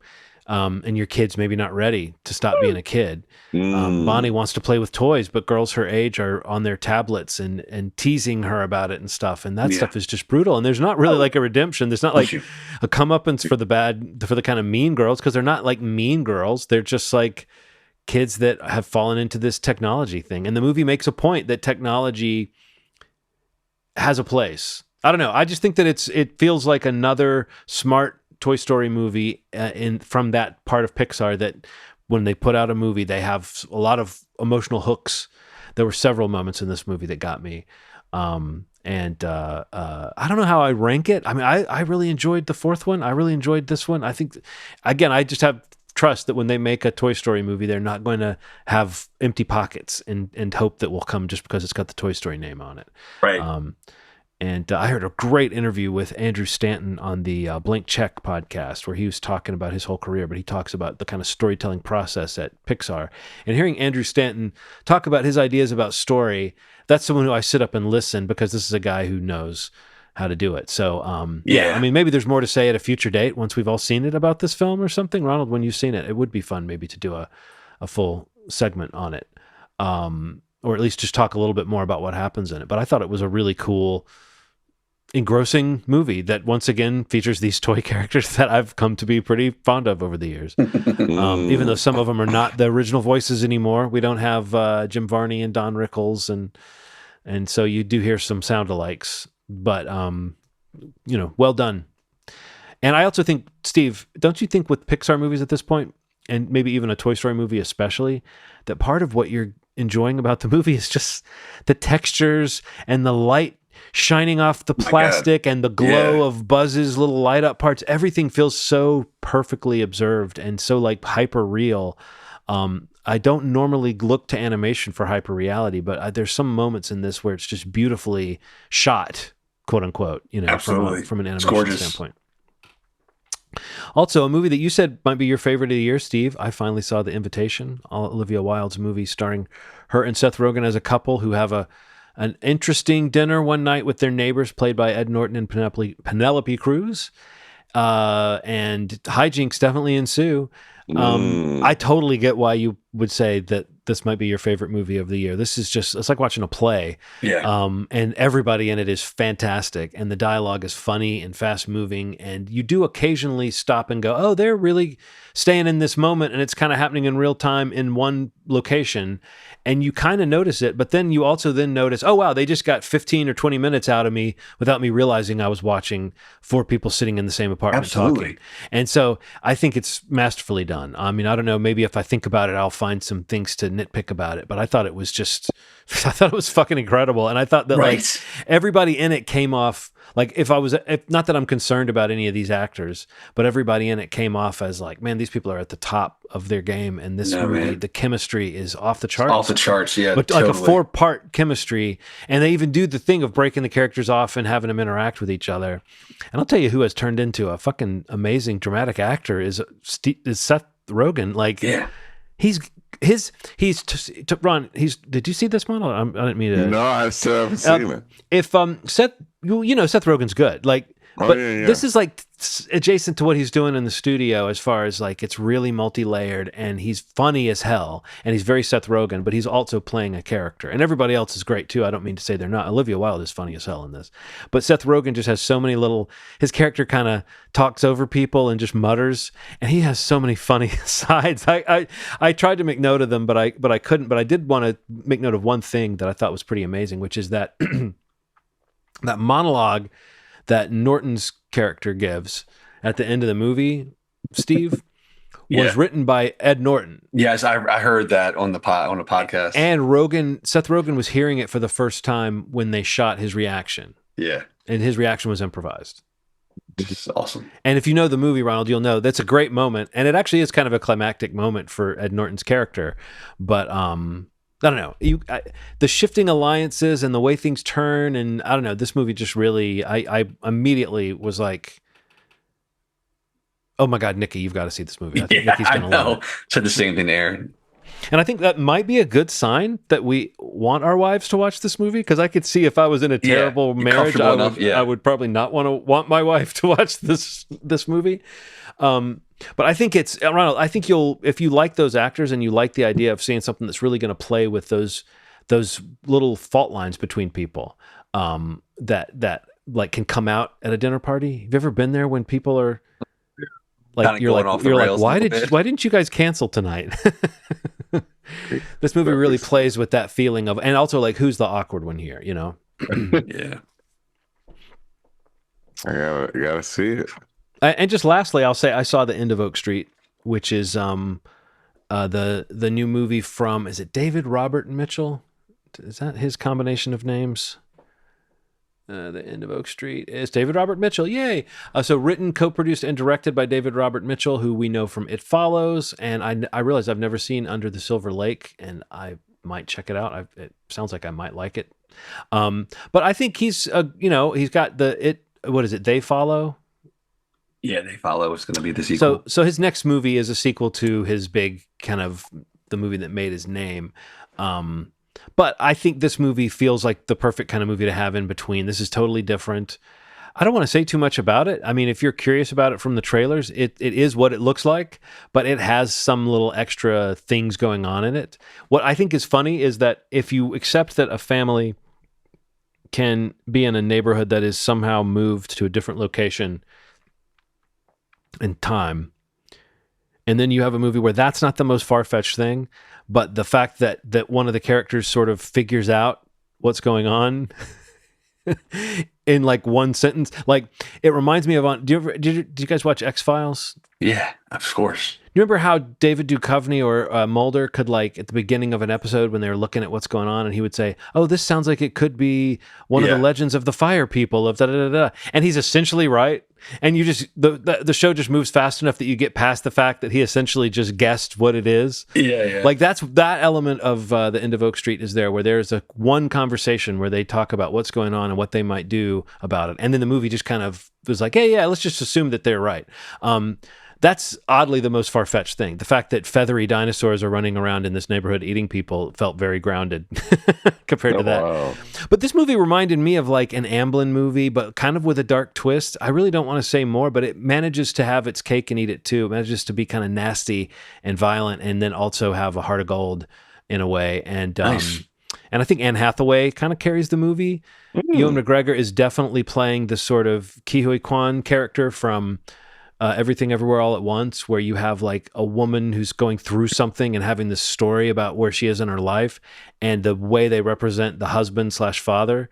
And your kid's maybe not ready to stop being a kid. Bonnie wants to play with toys, but girls her age are on their tablets and teasing her about it and stuff. And that stuff is just brutal. And there's not really like a redemption. There's not like a comeuppance for the kind of mean girls, because they're not like mean girls. They're just like kids that have fallen into this technology thing. And the movie makes a point that technology has a place. I don't know. I just think that it feels like another smart Toy Story movie from that part of Pixar, that when they put out a movie, they have a lot of emotional hooks. There were several moments in this movie that got me. I don't know how I rank it. I mean, I really enjoyed the fourth one. I really enjoyed this one. I think, again, I just have trust that when they make a Toy Story movie, they're not going to have empty pockets and hope that will come just because it's got the Toy Story name on it. Right. And I heard a great interview with Andrew Stanton on the Blank Check podcast, where he was talking about his whole career, but he talks about the kind of storytelling process at Pixar. And hearing Andrew Stanton talk about his ideas about story, that's someone who I sit up and listen, because this is a guy who knows how to do it. So, I mean, maybe there's more to say at a future date once we've all seen it about this film or something. Ronald, when you've seen it, it would be fun maybe to do a full segment on it, or at least just talk a little bit more about what happens in it. But I thought it was a really cool, engrossing movie that once again features these toy characters that I've come to be pretty fond of over the years. Even though some of them are not the original voices anymore. We don't have Jim Varney and Don Rickles, and so you do hear some sound alikes, but well done. And I also think, Steve, don't you think with Pixar movies at this point, and maybe even a Toy Story movie especially, that part of what you're enjoying about the movie is just the textures and the light shining off the plastic and the glow of Buzz's little light up parts. Everything feels so perfectly observed and so like hyper real. I don't normally look to animation for hyper reality, but there's some moments in this where it's just beautifully shot quote unquote, Absolutely. from an It's animation gorgeous. standpoint. Also, a movie that you said might be your favorite of the year, Steve. I finally saw The Invitation, Olivia Wilde's movie starring her and Seth Rogen as a couple who have an interesting dinner one night with their neighbors, played by Ed Norton and Penelope Cruz. And hijinks definitely ensue. I totally get why you would say that this might be your favorite movie of the year. This is just, it's like watching a play. Yeah. And everybody in it is fantastic. And the dialogue is funny and fast moving. And you do occasionally stop and go, oh, they're really staying in this moment. And it's kind of happening in real time in one location. And you kind of notice it. But then you also then notice, oh, wow, they just got 15 or 20 minutes out of me without me realizing I was watching four people sitting in the same apartment Absolutely. talking. And so I think it's masterfully done. I mean, I don't know, maybe if I think about it, I'll find some things to nitpick about it, but I thought it was just, I thought it was fucking incredible. And I thought that Right. like everybody in it came off, like if not that I'm concerned about any of these actors, but everybody in it came off as like, man, these people are at the top of their game. And this movie, man. the chemistry is off the charts. Off the charts, yeah. But totally. like a 4-part chemistry, and they even do the thing of breaking the characters off and having them interact with each other. And I'll tell you who has turned into a fucking amazing dramatic actor is Seth Rogen. Like, Yeah. Ron. Did you see this model? I didn't mean to. No, I still haven't seen it. If Seth, Seth Rogen's good. Like, Oh, but yeah. this is like adjacent to what he's doing in the studio as far as like it's really multi-layered, and he's funny as hell, and he's very Seth Rogen, but he's also playing a character, and everybody else is great too. I don't mean to say they're not. Olivia Wilde is funny as hell in this, but Seth Rogen just has so many his character kind of talks over people and just mutters, and he has so many funny sides. I tried to make note of them, but I couldn't. But I did want to make note of one thing that I thought was pretty amazing, which is that that monologue that Norton's character gives at the end of the movie, Steve, was written by Ed Norton. Yes, I heard that on the podcast. And Seth Rogen was hearing it for the first time when they shot his reaction. Yeah. And his reaction was improvised. This is awesome. And if you know the movie, Ronald, you'll know that's a great moment. And it actually is kind of a climactic moment for Ed Norton's character. But I don't know. The shifting alliances and the way things turn, and I don't know. This movie just really, I immediately was like, "Oh my God, Nikki, you've got to see this movie." I think Nikki's going to love it. Said the same thing to Aaron. And I think that might be a good sign that we want our wives to watch this movie, because I could see if I was in a terrible marriage, I would probably not want my wife to watch this movie. But I think Ronald, I think if you like those actors and you like the idea of seeing something that's really going to play with those little fault lines between people, that like can come out at a dinner party. Have you ever been there when people are like, you're like, why didn't you guys cancel tonight? This movie really plays with that feeling of, and also like, who's the awkward one here, Yeah. I gotta see it. And just lastly, I'll say I saw The End of Oak Street, which is the new movie from, is it David Robert Mitchell? Is that his combination of names? The End of Oak Street is David Robert Mitchell. Yay! So written, co-produced, and directed by David Robert Mitchell, who we know from It Follows. And I realize I've never seen Under the Silver Lake, and I might check it out. It sounds like I might like it. But I think he's got what is it? They Follow. Yeah, They Follow is going to be the sequel. So his next movie is a sequel to his big kind of the movie that made his name. But I think this movie feels like the perfect kind of movie to have in between. This is totally different. I don't want to say too much about it. I mean, if you're curious about it from the trailers, it is what it looks like, but it has some little extra things going on in it. What I think is funny is that if you accept that a family can be in a neighborhood that is somehow moved to a different location in time, and then you have a movie where that's not the most far-fetched thing, but the fact that one of the characters sort of figures out what's going on in like one sentence, like it reminds me of did you guys watch X-Files? Yeah, of course. You remember how David Duchovny or Mulder could, like, at the beginning of an episode when they were looking at what's going on, and he would say, "Oh, this sounds like it could be one of the legends of the fire people of da da da da," and he's essentially right. And you just the show just moves fast enough that you get past the fact that he essentially just guessed what it is. Yeah. Like that element of the End of Oak Street is there, where there's one conversation where they talk about what's going on and what they might do about it, and then the movie just kind of was like, "Hey, yeah, let's just assume that they're right." That's oddly the most far-fetched thing. The fact that feathery dinosaurs are running around in this neighborhood eating people felt very grounded compared to that. Wow. But this movie reminded me of like an Amblin movie, but kind of with a dark twist. I really don't want to say more, but it manages to have its cake and eat it too. It manages to be kind of nasty and violent, and then also have a heart of gold in a way. And Nice. and I think Anne Hathaway kind of carries the movie. Ewan McGregor is definitely playing the sort of Ke Huy Quan character from Everything Everywhere All at Once, where you have like a woman who's going through something and having this story about where she is in her life, and the way they represent the husband / father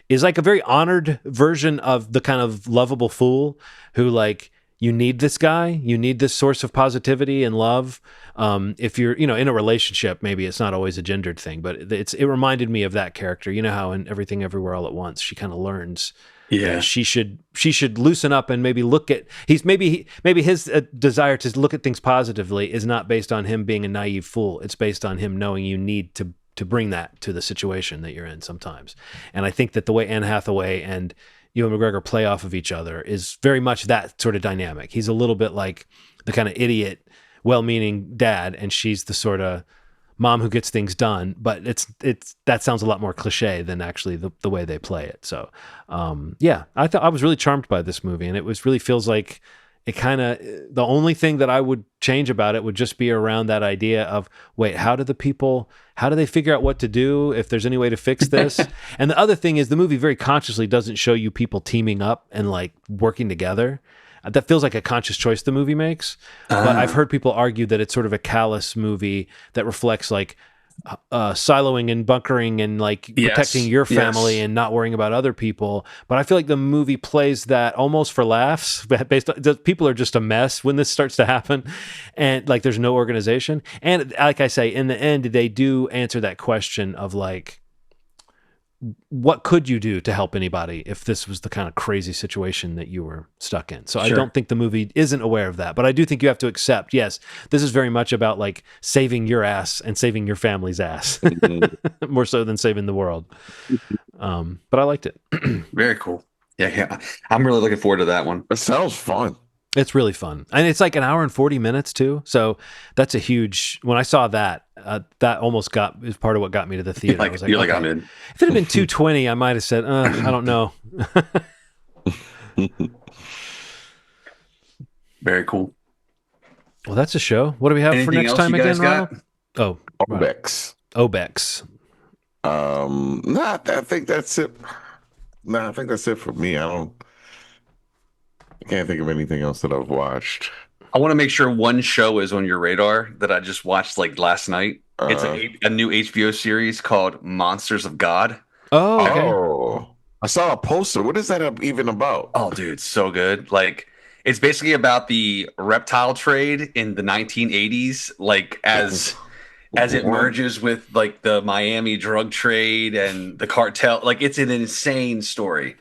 is like a very honored version of the kind of lovable fool who, like, you need this guy, you need this source of positivity and love. If you're, in a relationship, maybe it's not always a gendered thing, but it reminded me of that character. You know how in Everything Everywhere All at Once, she kind of learns that she should loosen up and maybe look at maybe his desire to look at things positively is not based on him being a naive fool. It's based on him knowing you need to bring that to the situation that you're in sometimes. And I think that the way Anne Hathaway and Ewan McGregor play off of each other is very much that sort of dynamic. He's a little bit like the kind of idiot, well-meaning dad, and she's the sort of mom who gets things done, but that sounds a lot more cliche than actually the way they play it. So, I thought I was really charmed by this movie, and it really feels like it kind of, the only thing that I would change about it would just be around that idea of, wait, how do they figure out what to do, if there's any way to fix this? And the other thing is the movie very consciously doesn't show you people teaming up and like working together. That feels like a conscious choice the movie makes. But I've heard people argue that it's sort of a callous movie that reflects like siloing and bunkering and like protecting your family and not worrying about other people. But I feel like the movie plays that almost for laughs, based on people are just a mess when this starts to happen, and like there's no organization. And like I say, in the end, they do answer that question of like, what could you do to help anybody if this was the kind of crazy situation that you were stuck in? So I don't think the movie isn't aware of that, but I do think you have to accept, yes, this is very much about like saving your ass and saving your family's ass more so than saving the world. But I liked it. Very cool. Yeah. I'm really looking forward to that one. It sounds fun. It's really fun. And it's like an hour and 40 minutes too. So that's when I saw that, that almost is part of what got me to the theater. I was like, you're like, I'm in. If it had been 220, I might have said, I don't know. Very cool. Well, that's a show. What do we have Anything for next else time you guys again, got? Ronald? Oh, Obex. Obex. I think that's it. No, I think that's it for me. I can't think of anything else that I've watched. I want to make sure one show is on your radar that I just watched like last night. It's a new HBO series called Monsters of God. Oh, okay. Oh, I saw a poster. What is that even about? Oh, dude, so good. Like, it's basically about the reptile trade in the 1980s, like as it merges with like the Miami drug trade and the cartel. Like, it's an insane story.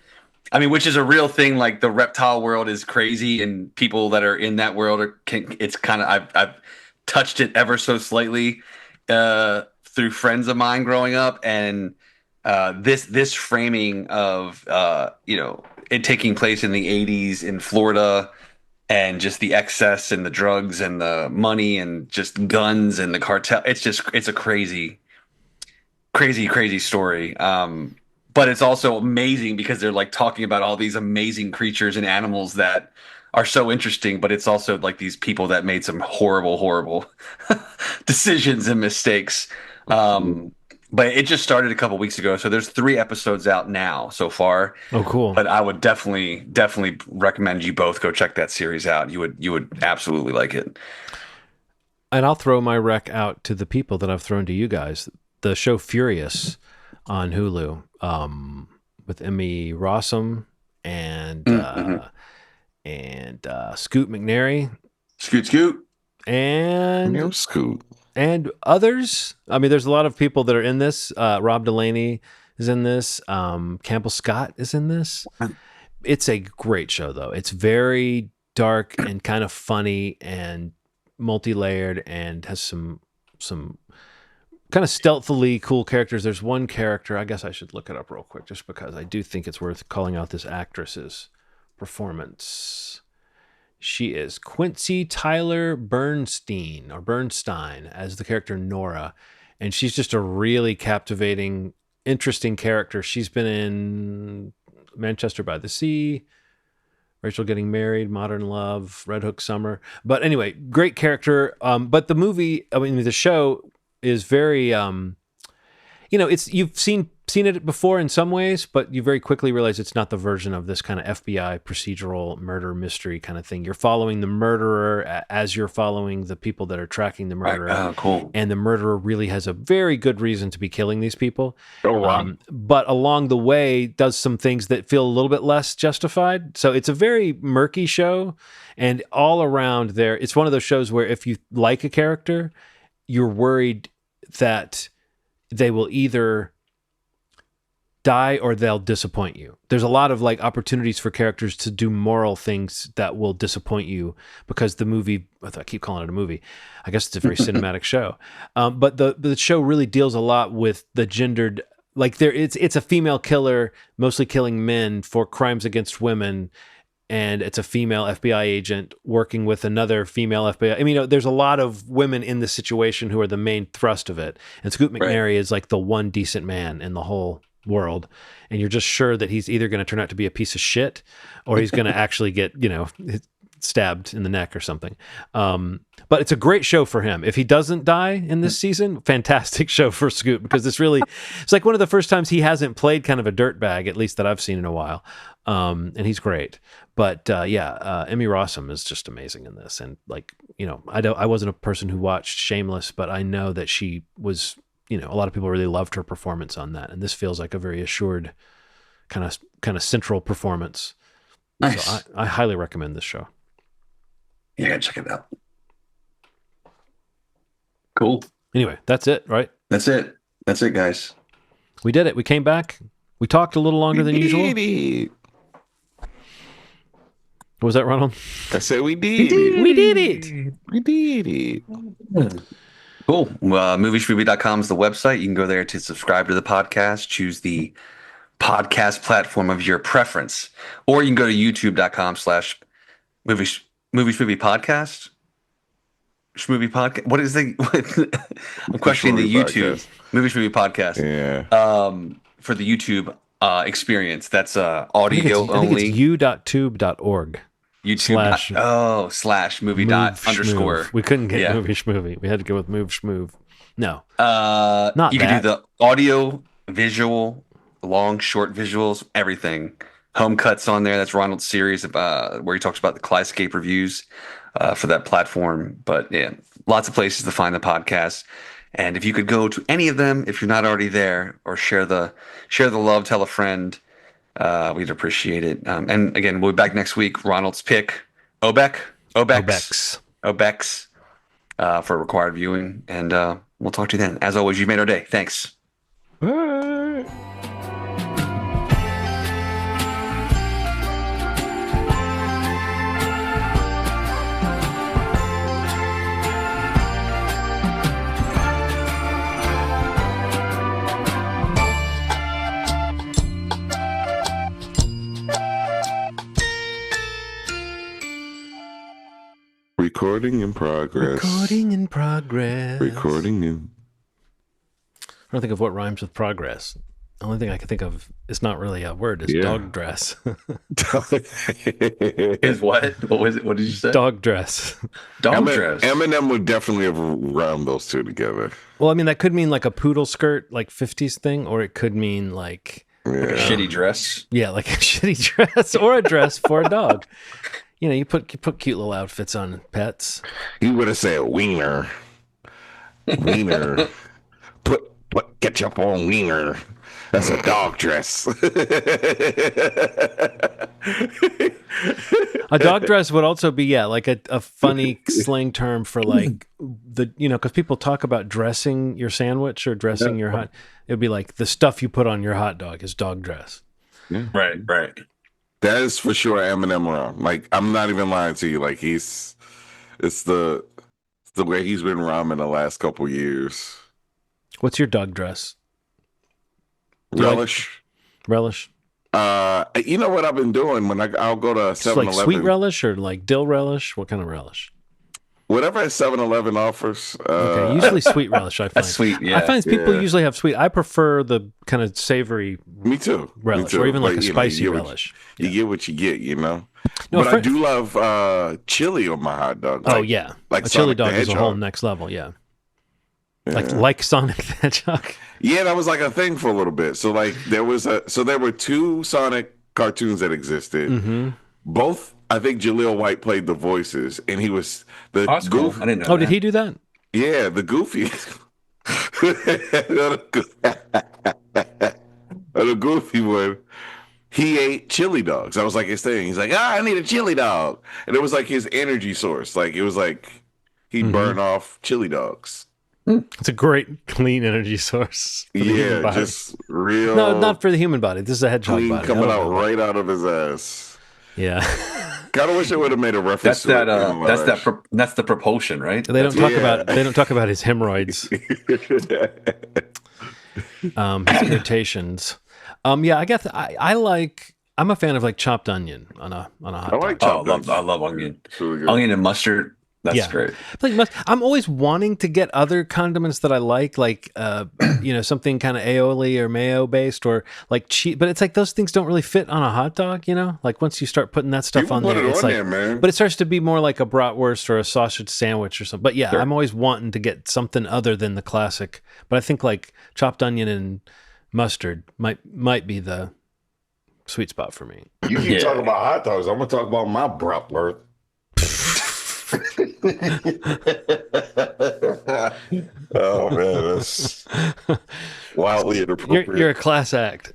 I mean, which is a real thing. Like, the reptile world is crazy, and people that are in that world it's kind of, I've touched it ever so slightly through friends of mine growing up, and this framing of it taking place in the 80s in Florida, and just the excess and the drugs and the money and just guns and the cartel. It's a crazy story. But it's also amazing because they're like talking about all these amazing creatures and animals that are so interesting, but it's also like these people that made some horrible decisions and mistakes. But it just started a couple weeks ago, so there's 3 episodes out now so far. Oh, cool. But I would definitely recommend you both go check that series out. You would absolutely like it. And I'll throw my rec out to the people that I've thrown to you guys. The show Furious on Hulu, with Emmy Rossum and Scoot McNairy. Scoot. and Scoot. others. I mean, there's a lot of people that are in this. Rob Delaney is in this. Campbell Scott is in this. It's a great show, though. It's very dark and kind of funny and multi-layered and has some kind of stealthily cool characters. There's one character, I guess I should look it up real quick just because I do think it's worth calling out this actress's performance. She is Quincy Tyler Bernstein as the character Nora. And she's just a really captivating, interesting character. She's been in Manchester by the Sea, Rachel Getting Married, Modern Love, Red Hook Summer. But anyway, great character. But the movie, the show is very, it's you've seen it before in some ways, but you very quickly realize it's not the version of this kind of FBI procedural murder mystery kind of thing. You're following the murderer as you're following the people that are tracking the murderer. Right. Oh, cool. And the murderer really has a very good reason to be killing these people. Oh, wow. But along the way does some things that feel a little bit less justified. So it's a very murky show, and all around there, it's one of those shows where if you like a character, you're worried that they will either die or they'll disappoint you. There's a lot of like opportunities for characters to do moral things that will disappoint you because the movie, I keep calling it a movie, I guess it's a very cinematic show. But the show really deals a lot with the gendered, like it's a female killer, mostly killing men for crimes against women. And it's a female FBI agent working with another female FBI. I mean, there's a lot of women in this situation who are the main thrust of it. And Scoot McNairy is like the one decent man in the whole world. And you're just sure that he's either going to turn out to be a piece of shit or he's going to actually get, stabbed in the neck or something. But it's a great show for him. If he doesn't die in this season, fantastic show for Scoot, because it's like one of the first times he hasn't played kind of a dirtbag, at least that I've seen in a while. And he's great. But Emmy Rossum is just amazing in this. And I wasn't a person who watched Shameless, but I know that she was, a lot of people really loved her performance on that. And this feels like a very assured kind of central performance. Nice. So I highly recommend this show. Yeah, check it out. Cool. Anyway, that's it, right? That's it, guys. We did it. We came back. We talked a little longer than usual. What was that, Ronald? I said we did it. We did it. We did it. Cool. Movieschmovie.com is the website. You can go there to subscribe to the podcast, choose the podcast platform of your preference, or you can go to youtube.com/movie podcast. Schmovie podcast. What is the? I'm questioning the YouTube Movie Schmovie podcast. Yeah. For the YouTube experience, that's audio I think only. it's u.tube.org. YouTube / movie dot underscore. We couldn't get movie schmovie. We had to go with move schmoove. No. You can do the audio, visual, long, short visuals, everything. Home Cuts on there. That's Ronald's series where he talks about the Kaleidoscape reviews for that platform. But yeah, lots of places to find the podcast. And if you could go to any of them, if you're not already there, or share the love, tell a friend, we'd appreciate it. And again, we'll be back next week. Ronald's pick, Obex, for required viewing. And we'll talk to you then. As always, you've made our day. Thanks. Bye. Recording in progress. Recording in. I don't think of what rhymes with progress. The only thing I can think of is not really a word. Is dog dress. Is what? What was it? What did you say? Dog dress. Dog dress. Eminem would definitely have rhymed those two together. Well, I mean, that could mean like a poodle skirt, like 50s thing, or it could mean like a shitty dress. Yeah, like a shitty dress or a dress for a dog. You put cute little outfits on pets. He would have said wiener. Wiener. Put ketchup on wiener. That's a dog dress. A dog dress would also be, like a funny slang term for like because people talk about dressing your sandwich or dressing your hot. It would be like the stuff you put on your hot dog is dog dress. Yeah. Right. That is for sure Eminem around. Like, I'm not even lying to you. Like, it's the way he's been rhyming the last couple years. What's your dog dress? Relish. Relish. You know what I've been doing when I'll go to 7-Eleven. Like sweet relish or like dill relish? What kind of relish? Whatever 7-Eleven offers. Okay, usually sweet relish. I find That's sweet. Yeah, I find people usually have sweet. I prefer the kind of savory. Me too. Relish, or even like a spicy relish. You get what you get, you know. No, but I do love chili on my hot dog. Like, like a chili dog is a whole next level. Yeah. Like Sonic the Hedgehog. Yeah, that was like a thing for a little bit. So like there were two Sonic cartoons that existed. Mm-hmm. Both, I think Jaleel White played the voices, and he was the cool. I didn't know. Did he do that? Yeah, the Goofy. The Goofy one. He ate chili dogs. That was like his thing. He's like, I need a chili dog, and it was like his energy source. Like it was like he'd burn off chili dogs. It's a great clean energy source. Yeah, just real. No, not for the human body. This is a hedgehog body. Coming out right out of his ass. Yeah. Kind of wish I would have made a reference. That's the propulsion, right? They don't talk about his hemorrhoids. His irritations. I guess I'm a fan of like chopped onion on a hot dog. I like chopped onion. I love onion. Onion and mustard. That's great. I'm always wanting to get other condiments that I like something kind of aioli or mayo based or like cheese. But it's like those things don't really fit on a hot dog, you know? Like once you start putting that stuff on there, it's like, man. But it starts to be more like a bratwurst or a sausage sandwich or something. But yeah, sure. I'm always wanting to get something other than the classic. But I think like chopped onion and mustard might be the sweet spot for me. You keep talking about hot dogs. I'm gonna talk about my bratwurst. Oh man, that's wildly inappropriate. You're a class act.